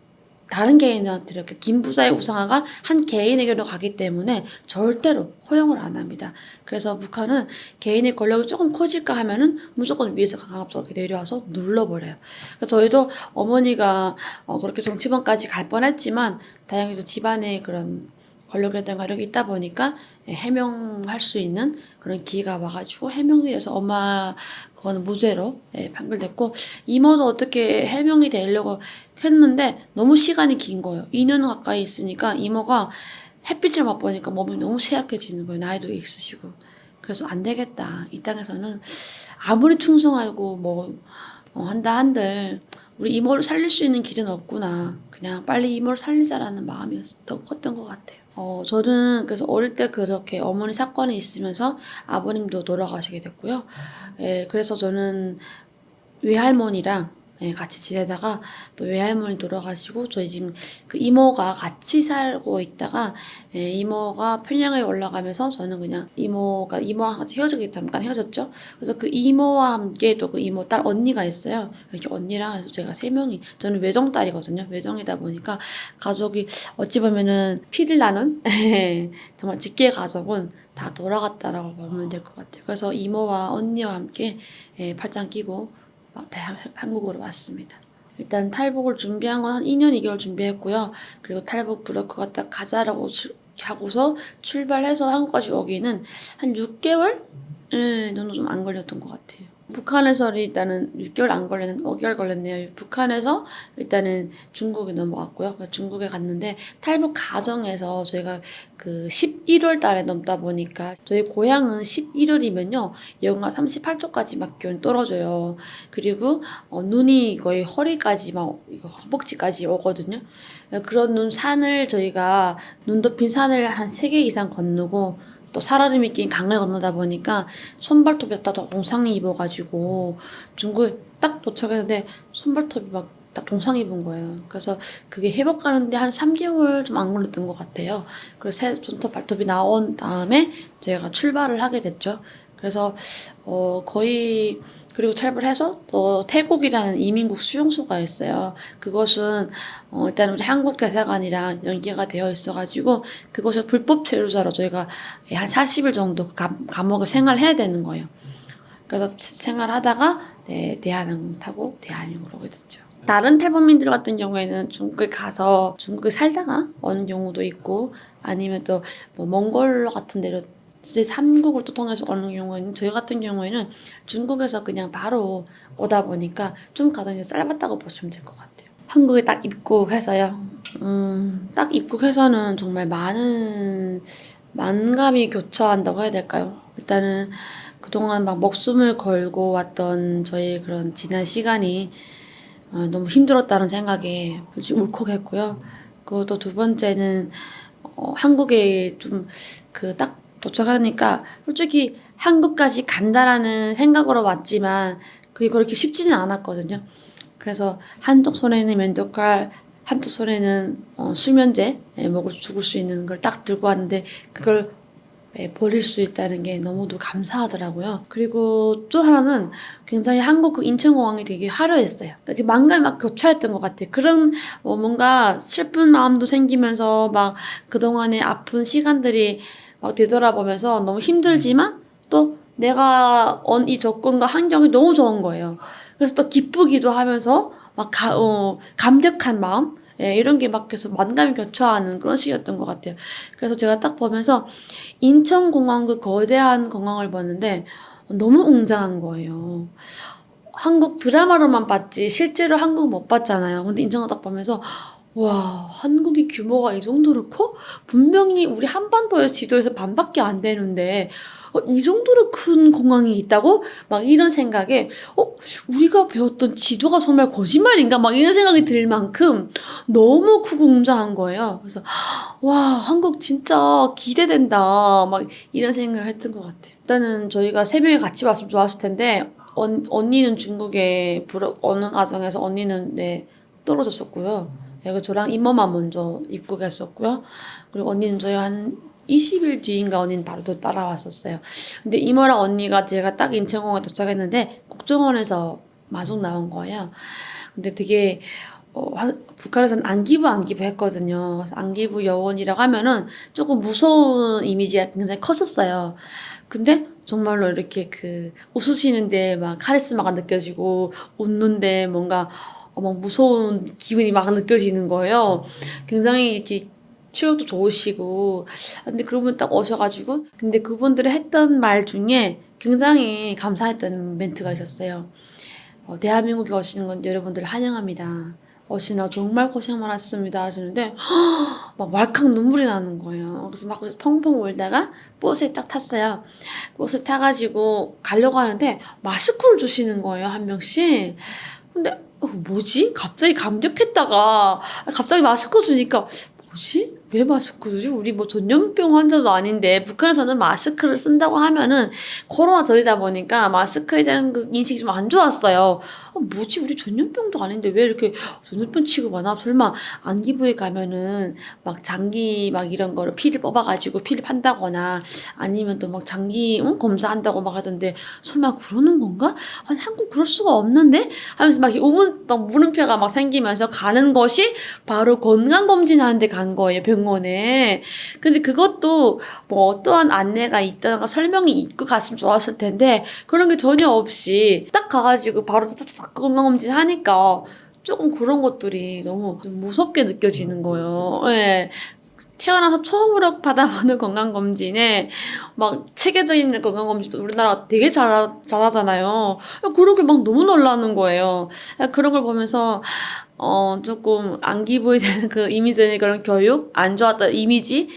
Speaker 1: 다른 개인한테 이렇게 김부자의 우상화가 한 개인에게로 가기 때문에 절대로 허용을 안 합니다. 그래서 북한은 개인의 권력이 조금 커질까 하면은 무조건 위에서 강압적으로 내려와서 눌러버려요. 그래서 저희도 어머니가 그렇게 정치범까지 갈 뻔했지만 다행히도 집안에 그런 권력이라든가 가력이 있다 보니까 해명할 수 있는 그런 기회가 와가지고 해명이 돼서 엄마 그거는 무죄로 판결됐고 이모도 어떻게 해명이 되려고 했는데 너무 시간이 긴 거예요. 2년 가까이 있으니까 이모가 햇빛을 맛보니까 몸이 너무 쇠약해지는 거예요. 나이도 있으시고. 그래서 안 되겠다. 이 땅에서는 아무리 충성하고 한다 한들 우리 이모를 살릴 수 있는 길은 없구나. 그냥 빨리 이모를 살리자라는 마음이 더 컸던 것 같아요. 저는 그래서 어릴 때 그렇게 어머니 사건이 있으면서 아버님도 돌아가시게 됐고요. 그래서 저는 외할머니랑 같이 지내다가 또 외할머니 돌아가시고 저희 지금 그 이모가 같이 살고 있다가 이모가 평양에 올라가면서 저는 그냥 이모랑 같이 잠깐 헤어졌죠. 그래서 그 이모와 함께 또 그 이모 딸 언니가 있어요. 이렇게 언니랑 해서 제가 3명이 저는 외동딸이거든요. 외동이다 보니까 가족이 어찌 보면은 피를 나눈 정말 직계 가족은 다 돌아갔다라고 보면 될 것 같아요. 그래서 이모와 언니와 함께 팔짱 끼고 한국으로 왔습니다. 일단 탈북을 준비한 건 한 2년 2개월 준비했고요. 그리고 탈북 브로커가 딱 가자라고 하고서 출발해서 한국까지 오기는 한 6개월 정도 좀 안 걸렸던 것 같아요. 북한에서 일단은 6개월 안 걸렸는 5개월 걸렸네요. 북한에서 일단은 중국에 넘어갔고요. 중국에 갔는데 탈북 과정에서 저희가 그 11월 달에 넘다 보니까 저희 고향은 11월이면요 영하 38도까지 막 기온이 떨어져요. 그리고 눈이 거의 허리까지 막 허벅지까지 오거든요. 그런 산을 저희가 눈 덮인 산을 한 3개 이상 건너고 또 살얼음이 낀 강을 건너다 보니까 손발톱이 다 동상 입어가지고 중국에 딱 도착했는데 손발톱이 막 딱 동상 입은 거예요. 그래서 그게 회복하는데 한 3개월 좀 안 걸렸던 것 같아요. 그래서 새 손톱 발톱이 나온 다음에 저희가 출발을 하게 됐죠. 그래서 거의 그리고 출발해서 또 태국이라는 이민국 수용소가 있어요. 그것은 일단 우리 한국 대사관이랑 연계가 되어 있어가지고 그것을 불법 체류자로 저희가 한 40일 정도 감옥에 생활해야 되는 거예요. 그래서 생활하다가 대한항공 타고 대한민국으로 오게 됐죠. 다른 탈북민들 같은 경우에는 중국에 가서 중국에 살다가 오는 경우도 있고 아니면 또 몽골 같은 데로 제3국을 또 통해서 오는 경우에는 저희 같은 경우에는 중국에서 그냥 바로 오다 보니까 좀 과정이 짧았다고 보시면 될 것 같아요. 한국에 딱 입국해서요. 딱 입국해서는 정말 많은 만감이 교차한다고 해야 될까요? 일단은 그동안 막 목숨을 걸고 왔던 저희 그런 지난 시간이 너무 힘들었다는 생각에 울컥했고요. 그리고 또 두 번째는 한국에 좀 딱 도착하니까 솔직히 한국까지 간다라는 생각으로 왔지만 그게 그렇게 쉽지는 않았거든요. 그래서 한쪽 손에는 면도칼, 한쪽 손에는 수면제, 먹을 죽을 수 있는 걸 딱 들고 왔는데 그걸 버릴 수 있다는 게 너무도 감사하더라고요. 그리고 또 하나는 굉장히 한국 그 인천공항이 되게 화려했어요. 이렇게 만감이 막 교차했던 것 같아요. 그런 뭔가 슬픈 마음도 생기면서 막 그동안의 아픈 시간들이 막 되돌아보면서 너무 힘들지만 또 내가 이 조건과 환경이 너무 좋은 거예요. 그래서 또 기쁘기도 하면서 막 감격한 마음? 이런 게 막 계속 만감이 교차하는 그런 시기였던 것 같아요. 그래서 제가 딱 보면서 인천공항 그 거대한 공항을 봤는데 너무 웅장한 거예요. 한국 드라마로만 봤지 실제로 한국 못 봤잖아요. 근데 인천공항 딱 보면서 와, 한국이 규모가 이 정도로 커? 분명히 우리 한반도의 지도에서 반밖에 안 되는데 이 정도로 큰 공항이 있다고? 막 이런 생각에 우리가 배웠던 지도가 정말 거짓말인가? 막 이런 생각이 들 만큼 너무 크고 웅장한 거예요. 그래서 와, 한국 진짜 기대된다. 막 이런 생각을 했던 것 같아요. 일단은 저희가 세 명이 같이 왔으면 좋았을 텐데 언니는 중국에 어느 가정에서 언니는 떨어졌었고요. 그리고 저랑 이모만 먼저 입국했었고요. 그리고 언니는 저희 한 20일 뒤인가 언니는 바로 또 따라왔었어요. 근데 이모랑 언니가 제가 딱 인천공항에 도착했는데 국정원에서 마중 나온 거예요. 근데 되게 북한에서는 안기부 했거든요. 그래서 안기부 여원이라고 하면은 조금 무서운 이미지가 굉장히 컸었어요. 근데 정말로 이렇게 웃으시는데 막 카리스마가 느껴지고 웃는데 뭔가 막 무서운 기운이 막 느껴지는 거예요. 굉장히 이렇게 체력도 좋으시고 근데 그러면 딱 오셔가지고 근데 그분들이 했던 말 중에 굉장히 감사했던 멘트가 있었어요. 대한민국에 오시는 건 여러분들 환영합니다. 오시느라 정말 고생 많았습니다 하시는데 막 왈칵 눈물이 나는 거예요. 그래서 막 펑펑 울다가 버스에 딱 탔어요. 버스 타가지고 가려고 하는데 마스크를 주시는 거예요, 한 명씩. 근데 뭐지? 갑자기 감격했다가 갑자기 마스크 주니까 뭐지? 왜 마스크 주지? 우리 뭐 전염병 환자도 아닌데 북한에서는 마스크를 쓴다고 하면은 코로나 전이다 보니까 마스크에 대한 그 인식이 좀 안 좋았어요. 뭐지? 우리 전염병도 아닌데 왜 이렇게 전염병 취급하나? 설마 안기부에 가면은 막 장기 막 이런 거를 피를 뽑아가지고 피를 판다거나 아니면 또 막 장기 검사한다고 막 하던데 설마 그러는 건가? 아니 한국 그럴 수가 없는데? 하면서 막 물음표가 막 생기면서 가는 것이 바로 건강검진 하는데 간 거예요. 병원에. 근데 그것도 뭐 어떠한 안내가 있다던가 설명이 있고 갔으면 좋았을 텐데 그런 게 전혀 없이 딱 가가지고 바로 딱 건강검진 하니까 조금 그런 것들이 너무 좀 무섭게 느껴지는 거예요. 예. 태어나서 처음으로 받아보는 건강검진에 막 체계적인 건강검진도 우리나라 되게 잘하잖아요. 그런 게 막 너무 놀라는 거예요. 그런 걸 보면서 조금 안 기부에 대한 그 이미지 그런 교육, 안 좋았던 이미지,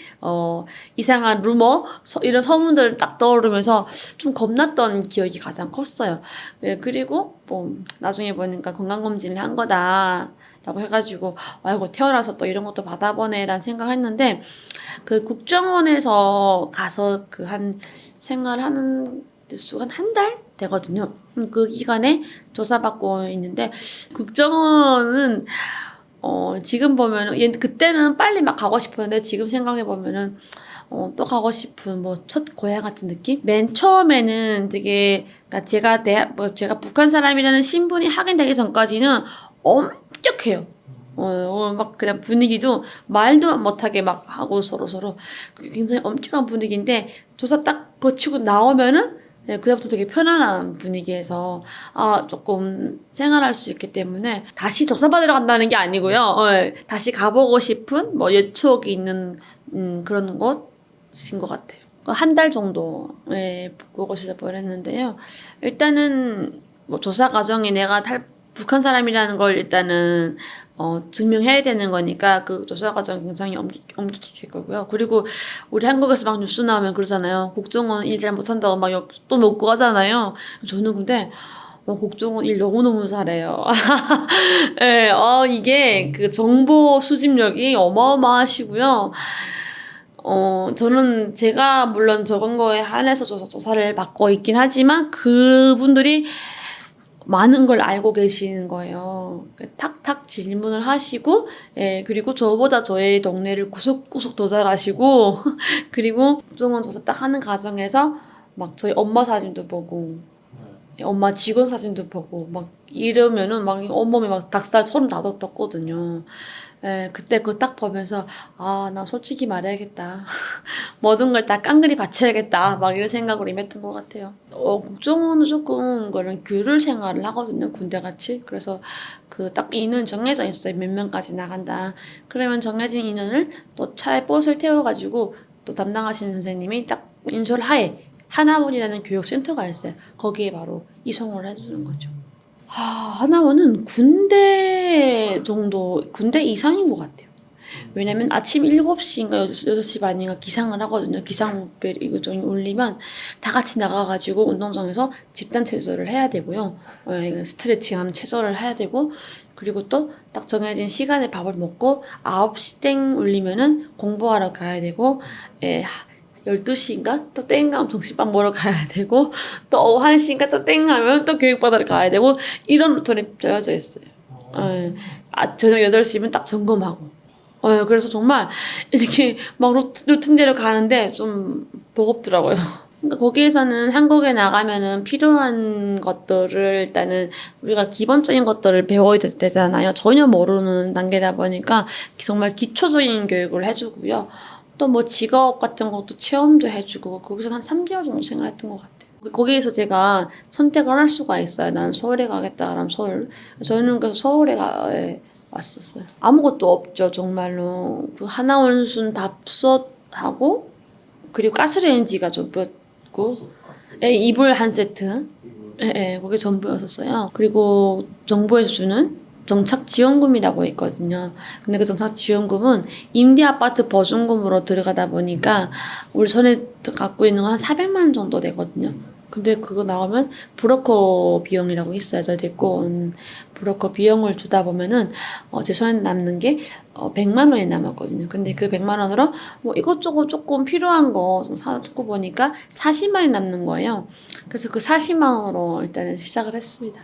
Speaker 1: 이상한 루머, 이런 소문들을 딱 떠오르면서 좀 겁났던 기억이 가장 컸어요. 네, 그리고 뭐 나중에 보니까 건강검진을 한 거다. 라고 해가지고 아이고 태어나서 또 이런 것도 받아보네라는 생각을 했는데 그 국정원에서 가서 생활하는 수가 한 달 되거든요. 그 기간에 조사받고 있는데 국정원은 지금 보면은 그때는 빨리 막 가고 싶었는데 지금 생각해 보면은 또 가고 싶은 뭐 첫 고향 같은 느낌? 맨 처음에는 되게 그러니까 제가 북한 사람이라는 신분이 확인되기 전까지는 엄격해요. 막 그냥 분위기도 말도 못하게 막 하고 서로 굉장히 엄격한 분위기인데 조사 딱 거치고 나오면은 그다음부터 되게 편안한 분위기에서 조금 생활할 수 있기 때문에 다시 조사받으러 간다는 게 아니고요. 다시 가보고 싶은 뭐 예촉이 있는 그런 곳인 것 같아요. 한 달 정도 그곳에서 보냈는데요. 일단은 뭐 조사 과정이 내가 북한 사람이라는 걸 일단은 증명해야 되는 거니까 그 조사 과정 굉장히 엄격할 거고요. 그리고 우리 한국에서 막 뉴스 나오면 그러잖아요. 국정원 일 잘 못한다고 막 또 먹고 가잖아요. 저는 근데 국정원 일 너무너무 잘해요. 이게 그 정보 수집력이 어마어마하시고요. 저는 제가 물론 적은 거에 한해서 조사를 받고 있긴 하지만 그분들이 많은 걸 알고 계시는 거예요. 탁탁 질문을 하시고, 예, 그리고 저보다 저의 동네를 구석구석 더 잘 아시고, 그리고 국정원 조사 딱 하는 과정에서 막 저희 엄마 사진도 보고, 엄마 직원 사진도 보고, 막 이러면은 막 온몸에 막 닭살 소름 돋았 떴거든요. 예, 그때 그거 딱 보면서, 아, 나 솔직히 말해야겠다. 모든 걸 다 깡그리 바쳐야겠다. 막 이런 생각으로 임했던 것 같아요. 국정원은 조금 그런 교류 생활을 하거든요. 군대같이. 그래서 그 딱 인원 정해져 있어요. 몇 명까지 나간다. 그러면 정해진 인원을 또 차에 버스를 태워가지고 또 담당하시는 선생님이 딱 인솔 하에 하나원이라는 교육센터가 있어요. 거기에 바로 이송을 해주는 거죠. 하나원은 군대 이상인 것 같아요. 왜냐면 아침 7시인가 6시 반인가 기상을 하거든요. 기상벨 이거 울리면 다 같이 나가가지고 운동장에서 집단 체조를 해야 되고요. 스트레칭 하는 체조를 해야 되고, 그리고 또 딱 정해진 시간에 밥을 먹고 9시 땡 울리면은 공부하러 가야 되고, 12시인가 또 땡 가면 점심밥 먹으러 가야 되고, 또 오후 1시인가 또 땡 가면 또 교육받으러 가야 되고, 이런 루틴이 짜여져 있어요. 저녁 8시면 딱 점검하고. 그래서 정말 이렇게 막 루틴대로 가는데 좀 버겁더라고요. 그러니까 거기에서는 한국에 나가면은 필요한 것들을 일단은 우리가 기본적인 것들을 배워야 되잖아요. 전혀 모르는 단계다 보니까 정말 기초적인 교육을 해주고요. 또 뭐 직업 같은 것도 체험도 해주고, 거기서 한 3개월 정도 생활했던 것 같아요. 거기에서 제가 선택을 할 수가 있어요. 나는 서울에 가겠다 그러면 서울. 저는 그래서 서울에 왔었어요. 아무것도 없죠, 정말로. 그 하나원순 밥솥하고, 그리고 가스레인지가 전부였고, 이불 한 세트. 그게 전부였었어요. 그리고 정부에서 주는 정착지원금이라고 있거든요. 근데 그 정착지원금은 임대아파트 보증금으로 들어가다 보니까 우리 손에 갖고 있는 건 한 400만 원 정도 되거든요. 근데 그거 나오면 브로커 비용이라고 있어요. 저 데리고 온 브로커 비용을 주다 보면은 제 손에 남는 게 100만 원이 남았거든요. 근데 그 100만 원으로 뭐 이것저것 조금 필요한 거 좀 사두고 보니까 40만 원이 남는 거예요. 그래서 그 40만 원으로 일단은 시작을 했습니다.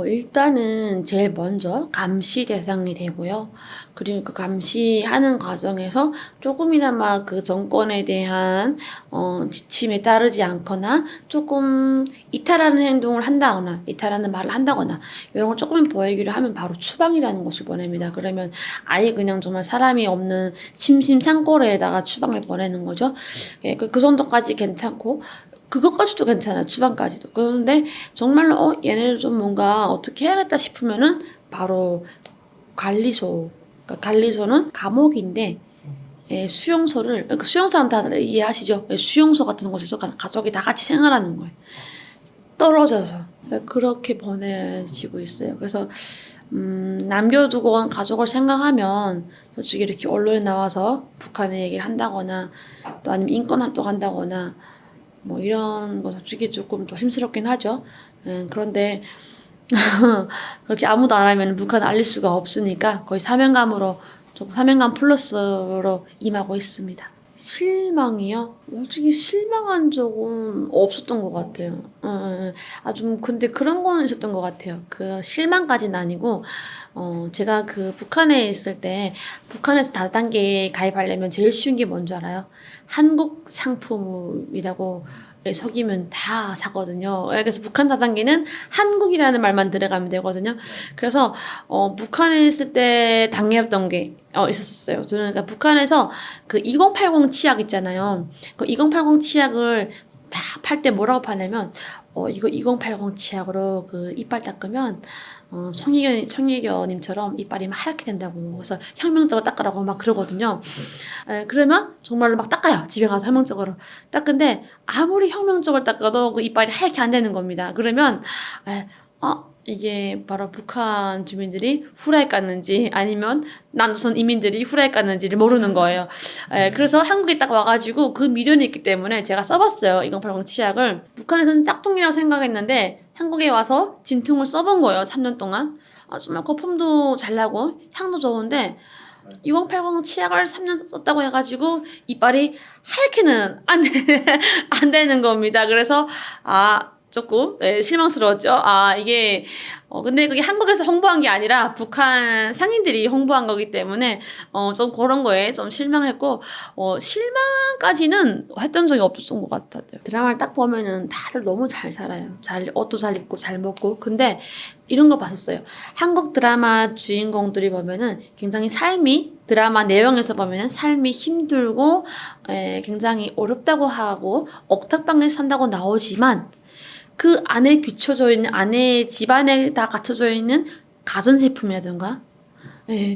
Speaker 1: 일단은 제일 먼저 감시 대상이 되고요. 그리고 그 감시하는 과정에서 조금이나마 그 정권에 대한 지침에 따르지 않거나 조금 이탈하는 행동을 한다거나 이탈하는 말을 한다거나 이런 걸 조금 보이기로 하면 바로 추방이라는 곳을 보냅니다. 그러면 아예 그냥 정말 사람이 없는 심심산골에다가 추방을 보내는 거죠. 그 정도까지 괜찮고, 그것까지도 괜찮아요. 추방까지도. 그런데 정말로 얘네를 좀 뭔가 어떻게 해야겠다 싶으면은 바로 관리소. 그러니까 관리소는 감옥인데 수용소를, 그러니까 수용소라면 다 이해하시죠? 수용소 같은 곳에서 가족이 다 같이 생활하는 거예요. 떨어져서. 그렇게 보내지고 있어요. 그래서 남겨두고 온 가족을 생각하면 솔직히 이렇게 언론에 나와서 북한의 얘기를 한다거나 또 아니면 인권 활동한다거나 뭐 이런 거 솔직히 조금 조심스럽긴 하죠. 그런데 그렇게 아무도 안 하면 북한을 알릴 수가 없으니까 거의 사명감으로, 사명감 플러스로 임하고 있습니다. 실망이요? 솔직히 실망한 적은 없었던 것 같아요. 좀 근데 그런 거는 있었던 것 같아요. 그 실망까지는 아니고, 제가 그 북한에 있을 때 북한에서 다단계에 가입하려면 제일 쉬운 게 뭔지 알아요? 한국 상품이라고 속이면 다 사거든요. 그래서 북한 다단계는 한국이라는 말만 들어가면 되거든요. 그래서 북한에 있을 때 당해봤던 게 있었어요. 저는 그러니까 북한에서 그 2080 치약 있잖아요. 그 2080 치약을 팔 때 뭐라고 파냐면 이거 2080 치약으로 그 이빨 닦으면 청이견님처럼 이빨이 막 하얗게 된다고. 그래서 혁명적으로 닦으라고 막 그러거든요. 그러면 정말로 막 닦아요. 집에 가서 혁명적으로 닦은데 아무리 혁명적으로 닦아도 그 이빨이 하얗게 안 되는 겁니다. 그러면 이게 바로 북한 주민들이 후라이 깠는지 아니면 남조선 이민들이 후라이 깠는지를 모르는 거예요. 그래서 한국에 딱 와가지고 그 미련이 있기 때문에 제가 써봤어요. 2080 치약을. 북한에서는 짝퉁이라고 생각했는데 한국에 와서 진퉁을 써본 거예요. 3년 동안. 정말 거품도 잘 나고 향도 좋은데 2080 치약을 3년 썼다고 해가지고 이빨이 하얗게는 안 되는 겁니다. 그래서 조금 실망스러웠죠. 이게 근데 그게 한국에서 홍보한 게 아니라 북한 상인들이 홍보한 거기 때문에 좀 그런 거에 좀 실망했고 실망까지는 했던 적이 없었던 것 같아요. 드라마를 딱 보면은 다들 너무 잘 살아요. 옷도 잘 입고 잘 먹고. 근데 이런 거 봤었어요. 한국 드라마 주인공들이 보면은 굉장히 드라마 내용에서 보면은 삶이 힘들고 굉장히 어렵다고 하고 옥탑방에서 산다고 나오지만 그 안에 비춰져 있는 안에 집안에 다 갖춰져 있는 가전제품이라든가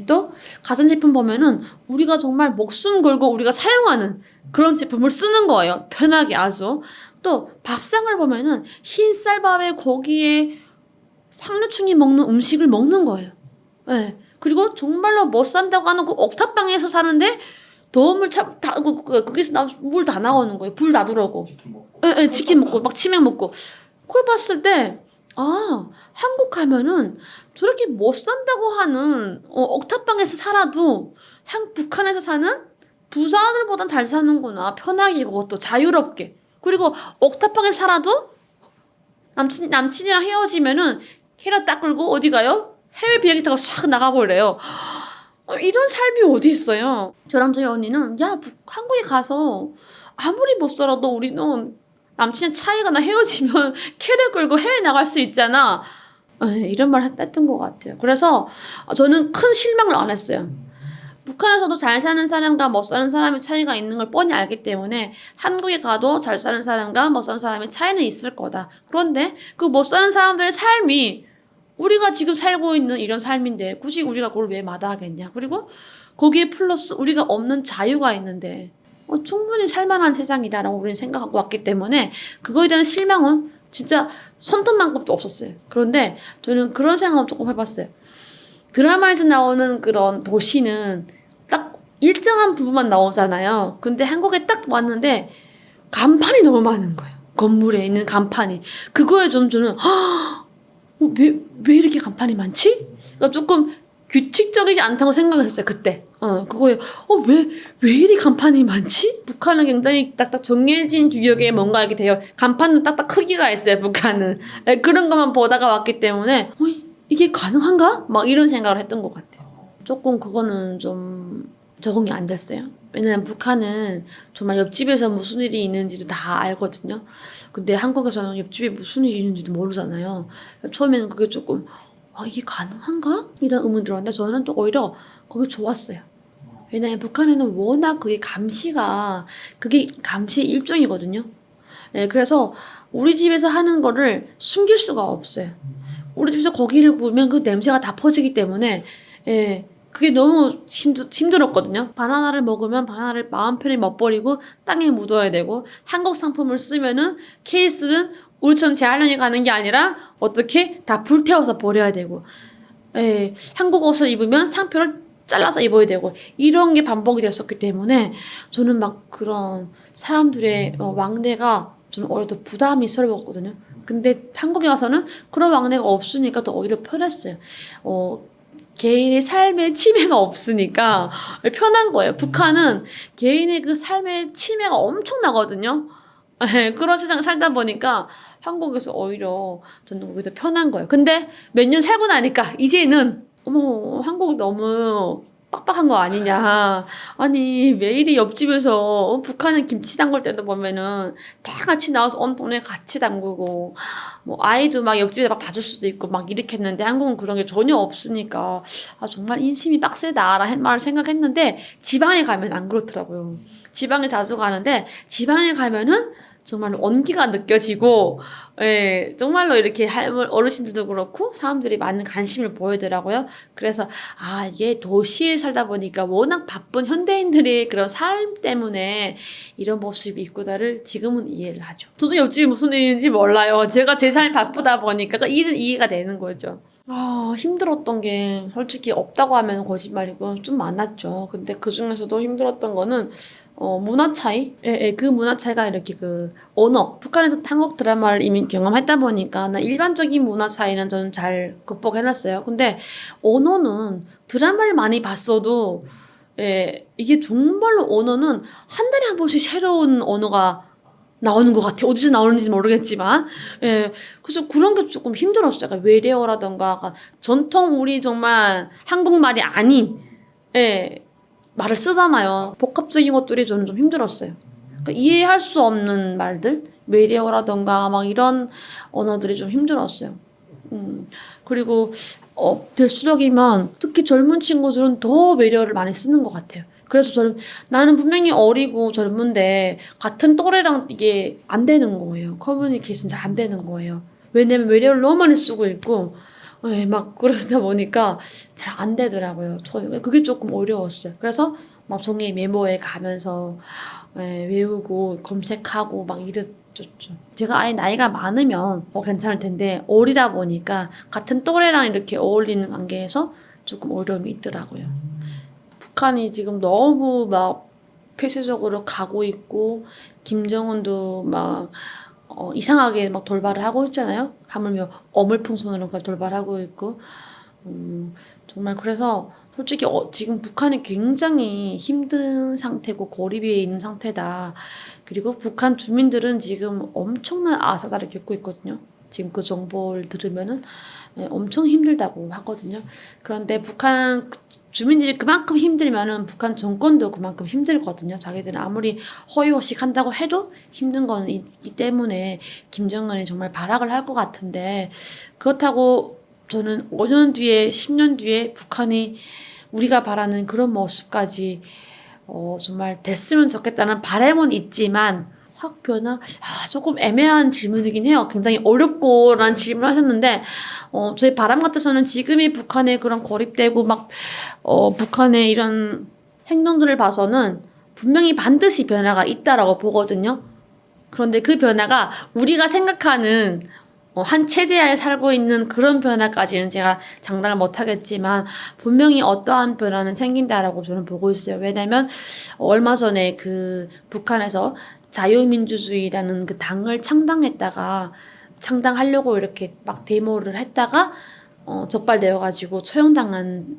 Speaker 1: 또 가전제품 보면은 우리가 정말 목숨 걸고 우리가 사용하는 그런 제품을 쓰는 거예요. 편하게 아주. 또 밥상을 보면은 흰쌀밥에 고기에 상류층이 먹는 음식을 먹는 거예요. 그리고 정말로 못 산다고 하는 그 옥탑방에서 사는데 더움을 거기서 물 다 나오는 거예요. 불 놔두라고. 치킨 먹고 막 치맥 먹고. 그걸 봤을 때 한국 가면은 저렇게 못 산다고 하는 옥탑방에서 살아도 북한에서 사는 부자들보단 잘 사는구나. 편하게 그것도 자유롭게. 그리고 옥탑방에서 살아도 남친이랑 헤어지면은 캐럿 딱 끌고 어디 가요? 해외 비행기 타고 싹 나가버려요. 이런 삶이 어디 있어요? 저랑 저희 언니는 한국에 가서 아무리 못 살아도 우리는 남친의 차이거나 헤어지면 캐릭 끌고 해외 나갈 수 있잖아. 이런 말 했던 것 같아요. 그래서 저는 큰 실망을 안 했어요. 북한에서도 잘 사는 사람과 못 사는 사람의 차이가 있는 걸 뻔히 알기 때문에 한국에 가도 잘 사는 사람과 못 사는 사람의 차이는 있을 거다. 그런데 그 못 사는 사람들의 삶이 우리가 지금 살고 있는 이런 삶인데 굳이 우리가 그걸 왜 마다하겠냐. 그리고 거기에 플러스 우리가 없는 자유가 있는데 충분히 살만한 세상이다라고 우리는 생각하고 왔기 때문에 그거에 대한 실망은 진짜 손톱만큼도 없었어요. 그런데 저는 그런 생각을 조금 해봤어요. 드라마에서 나오는 그런 도시는 딱 일정한 부분만 나오잖아요. 근데 한국에 딱 왔는데 간판이 너무 많은 거예요. 건물에 있는 간판이. 그거에 좀 저는 왜 이렇게 간판이 많지? 그러니까 조금 규칙적이지 않다고 생각을 했어요, 그때. 그거에, 왜 이리 간판이 많지? 북한은 굉장히 딱딱 정해진 규격에 뭔가 이렇게 돼요. 간판은 딱딱 크기가 있어요, 북한은. 그런 것만 보다가 왔기 때문에, 이게 가능한가? 막 이런 생각을 했던 것 같아요. 조금 그거는 좀 적응이 안 됐어요. 왜냐면 북한은 정말 옆집에서 무슨 일이 있는지도 다 알거든요. 근데 한국에서는 옆집에 무슨 일이 있는지도 모르잖아요. 처음에는 그게 조금, 이게 가능한가? 이런 의문이 들었는데 저는 또 오히려 그게 좋았어요. 왜냐면 북한에는 워낙 그게 감시의 일종이거든요. 그래서 우리 집에서 하는 거를 숨길 수가 없어요. 우리 집에서 고기를 구우면 그 냄새가 다 퍼지기 때문에 그게 너무 힘들었거든요. 바나나를 먹으면 바나나를 마음 편히 못 버리고 땅에 묻어야 되고 한국 상품을 쓰면은 케이스는 우리처럼 재활용이 가는 게 아니라 어떻게 다 불태워서 버려야 되고 한국 옷을 입으면 상표를 잘라서 입어야 되고 이런 게 반복이 됐었기 때문에 저는 막 그런 사람들의 왕래가 좀 오히려 더 부담스러웠거든요. 근데 한국에 와서는 그런 왕래가 없으니까 더 오히려 편했어요. 개인의 삶에 침해가 없으니까 편한 거예요. 북한은 개인의 그 삶에 침해가 엄청나거든요. 그런 세상을 살다 보니까 한국에서 오히려 저는 오히려 편한 거예요. 근데 몇 년 살고 나니까 이제는 한국 너무 빡빡한 거 아니냐. 아니 왜 이리 옆집에서 북한은 김치 담글 때도 보면은 다 같이 나와서 온 동네 같이 담그고 뭐 아이도 막 옆집에 막 봐줄 수도 있고 막 이렇게 했는데 한국은 그런 게 전혀 없으니까 정말 인심이 빡세다라는 말을 생각했는데 지방에 가면 안 그렇더라고요. 지방에 자주 가는데 지방에 가면은 정말 온기가 느껴지고 정말로 이렇게 어르신들도 그렇고 사람들이 많은 관심을 보이더라고요. 그래서 이게 도시에 살다 보니까 워낙 바쁜 현대인들의 그런 삶 때문에 이런 모습이 있구나를 지금은 이해를 하죠. 저도 옆집이 무슨 일인지 몰라요. 제가 제 삶이 바쁘다 보니까 이제는 이해가 되는 거죠. 힘들었던 게 솔직히 없다고 하면 거짓말이고 좀 많았죠. 근데 그 중에서도 힘들었던 거는 문화 차이? 그 문화 차이가 이렇게 그 언어. 북한에서 한국 드라마를 이미 경험했다 보니까 나 일반적인 문화 차이는 저는 잘 극복해놨어요. 근데 언어는 드라마를 많이 봤어도 이게 정말로 언어는 한 달에 한 번씩 새로운 언어가 나오는 것 같아요. 어디서 나오는지 모르겠지만. 그래서 그런 게 조금 힘들었어요. 약간 외래어라던가 약간 전통 우리 정말 한국말이 아닌 말을 쓰잖아요. 복합적인 것들이 저는 좀 힘들었어요. 그러니까 이해할 수 없는 말들, 외래어라던가 막 이런 언어들이 좀 힘들었어요. 그리고 될수록이면 특히 젊은 친구들은 더 외래어를 많이 쓰는 것 같아요. 그래서 나는 분명히 어리고 젊은데 같은 또래랑 이게 안 되는 거예요. 커뮤니케이션 잘 안 되는 거예요. 왜냐면 외래어를 너무 많이 쓰고 있고 막 그러다 보니까 잘 안 되더라고요. 처음에 그게 조금 어려웠어요. 그래서 막 종이 메모에 가면서 외우고 검색하고 막 이랬죠. 제가 아예 나이가 많으면 괜찮을 텐데 어리다 보니까 같은 또래랑 이렇게 어울리는 관계에서 조금 어려움이 있더라고요. 북한이 지금 너무 막 폐쇄적으로 가고 있고 김정은도 막 이상하게 막 돌발을 하고 있잖아요. 하물며 어물풍선으로까지 돌발하고 있고 정말 그래서 솔직히 지금 북한이 굉장히 힘든 상태고 고립에 있는 상태다. 그리고 북한 주민들은 지금 엄청난 아사자를 겪고 있거든요. 지금 그 정보를 들으면은 엄청 힘들다고 하거든요. 그런데 북한 주민들이 그만큼 힘들면은 북한 정권도 그만큼 힘들거든요. 자기들은 아무리 허위호식 한다고 해도 힘든 건 있기 때문에 김정은이 정말 발악을 할 것 같은데 그렇다고 저는 5년 뒤에 10년 뒤에 북한이 우리가 바라는 그런 모습까지 정말 됐으면 좋겠다는 바람은 있지만 확 변화? 조금 애매한 질문이긴 해요. 굉장히 어렵고라는 질문을 하셨는데 저희 바람 같아서는 지금의 북한의 그런 고립되고 막 북한의 이런 행동들을 봐서는 분명히 반드시 변화가 있다라고 보거든요. 그런데 그 변화가 우리가 생각하는 한 체제하에 살고 있는 그런 변화까지는 제가 장담을 못하겠지만 분명히 어떠한 변화는 생긴다라고 저는 보고 있어요. 왜냐면 얼마 전에 그 북한에서 자유민주주의라는 그 당을 창당하려고 이렇게 막 데모를 했다가 적발되어가지고 처형당한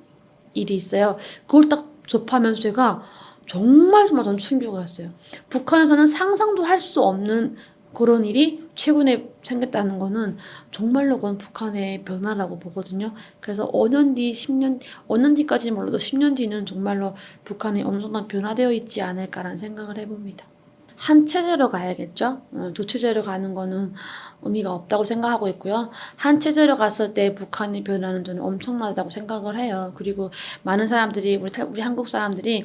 Speaker 1: 일이 있어요. 그걸 딱 접하면서 제가 정말 전 충격이었어요. 북한에서는 상상도 할 수 없는 그런 일이 최근에 생겼다는 거는 정말로 그건 북한의 변화라고 보거든요. 그래서 5년 뒤, 10년, 5년 뒤까지는 몰라도 10년 뒤는 정말로 북한이 엄청난 변화되어 있지 않을까라는 생각을 해봅니다. 한 체제로 가야겠죠. 두 체제로 가는 거는 의미가 없다고 생각하고 있고요. 한 체제로 갔을 때 북한의 변화는 저는 엄청나다고 생각을 해요. 그리고 많은 사람들이 우리 한국 사람들이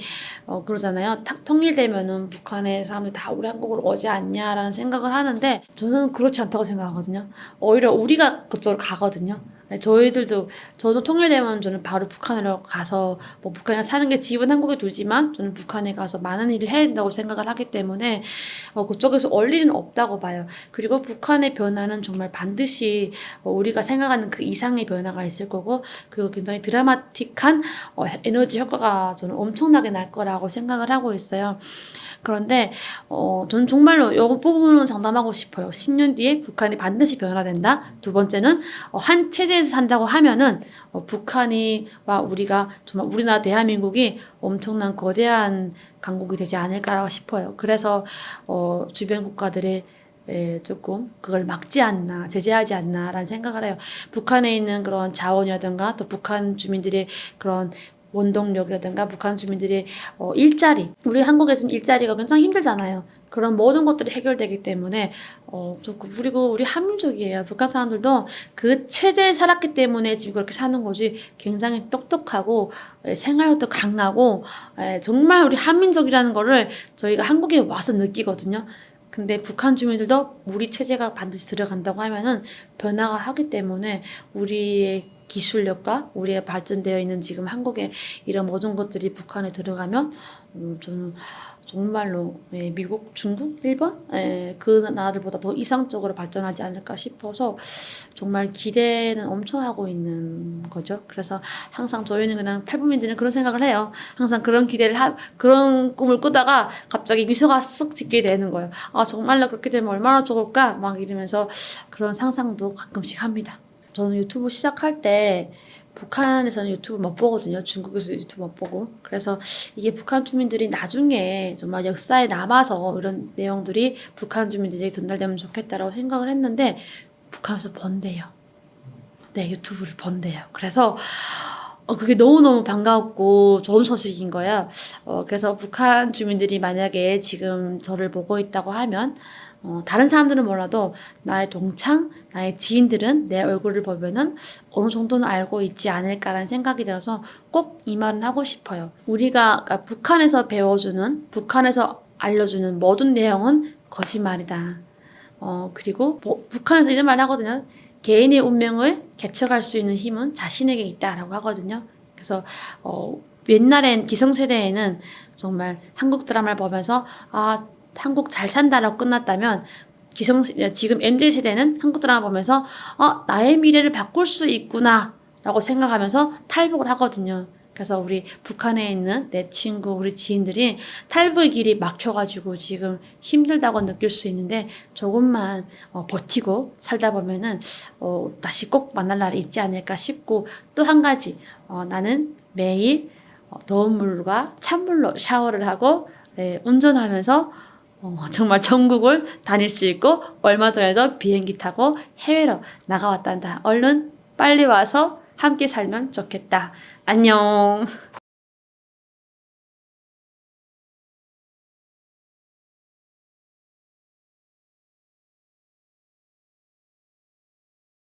Speaker 1: 그러잖아요. 통일되면은 북한의 사람들 다 우리 한국으로 오지 않냐라는 생각을 하는데 저는 그렇지 않다고 생각하거든요. 오히려 우리가 그쪽으로 가거든요. 저도 통일되면 저는 바로 북한으로 가서 뭐 북한에 사는 게 집은 한국에 두지만 저는 북한에 가서 많은 일을 해야 된다고 생각을 하기 때문에 그쪽에서 올 일은 없다고 봐요. 그리고 북한의 변화는 정말 반드시 우리가 생각하는 그 이상의 변화가 있을 거고 그리고 굉장히 드라마틱한 에너지 효과가 저는 엄청나게 날 거라고 생각을 하고 있어요. 그런데 저는 정말로 이 부분은 장담하고 싶어요. 10년 뒤에 북한이 반드시 변화된다. 두 번째는 한 체제에서 산다고 하면은 북한이와 우리가 정말 우리나라 대한민국이 엄청난 거대한 강국이 되지 않을까 싶어요. 그래서 주변 국가들의 조금 그걸 막지 않나 제재하지 않나라는 생각을 해요. 북한에 있는 그런 자원이라든가 또 북한 주민들의 그런 원동력이라든가 북한 주민들의 일자리 우리 한국에서는 일자리가 굉장히 힘들잖아요. 그런 모든 것들이 해결되기 때문에 그리고 우리 한민족이에요. 북한 사람들도 그 체제에 살았기 때문에 지금 그렇게 사는 거지 굉장히 똑똑하고 생활력도 강하고 정말 우리 한민족이라는 거를 저희가 한국에 와서 느끼거든요. 근데 북한 주민들도 우리 체제가 반드시 들어간다고 하면은 변화가 하기 때문에 우리의 기술력과 우리의 발전되어 있는 지금 한국의 이런 모든 것들이 북한에 들어가면 저는 정말로 미국, 중국, 일본 그 나라들보다 더 이상적으로 발전하지 않을까 싶어서 정말 기대는 엄청 하고 있는 거죠. 그래서 항상 저희는 그냥 탈북민들은 그런 생각을 해요. 항상 그런 그런 꿈을 꾸다가 갑자기 미소가 쓱 짓게 되는 거예요. 아, 정말로 그렇게 되면 얼마나 좋을까? 막 이러면서 그런 상상도 가끔씩 합니다. 저는 유튜브 시작할 때 북한에서는 유튜브 못 보거든요. 중국에서 유튜브 못 보고. 그래서 이게 북한 주민들이 나중에 정말 역사에 남아서 이런 내용들이 북한 주민들에게 전달되면 좋겠다라고 생각을 했는데 북한에서 번대요. 네, 유튜브를 번대요. 그래서 그게 너무너무 반갑고 좋은 소식인 거야. 그래서 북한 주민들이 만약에 지금 저를 보고 있다고 하면 다른 사람들은 몰라도 나의 동창, 나의 지인들은 내 얼굴을 보면은 어느 정도는 알고 있지 않을까라는 생각이 들어서 꼭 이 말은 하고 싶어요. 우리가 그러니까 북한에서 배워주는, 북한에서 알려주는 모든 내용은 거짓말이다. 그리고 북한에서 이런 말 하거든요. 개인의 운명을 개척할 수 있는 힘은 자신에게 있다라고 하거든요. 그래서 옛날엔 기성세대에는 정말 한국 드라마를 보면서 아, 한국 잘 산다라고 끝났다면 지금 MZ세대는 한국 드라마 보면서 나의 미래를 바꿀 수 있구나 라고 생각하면서 탈북을 하거든요. 그래서 우리 북한에 있는 내 친구, 우리 지인들이 탈북의 길이 막혀가지고 지금 힘들다고 느낄 수 있는데 조금만 버티고 살다 보면은 다시 꼭 만날 날이 있지 않을까 싶고 또 한 가지 나는 매일 더운 물과 찬물로 샤워를 하고 운전하면서 정말 전국을 다닐 수 있고 얼마 전에도 비행기 타고 해외로 나가왔단다. 얼른 빨리 와서 함께 살면 좋겠다. 안녕.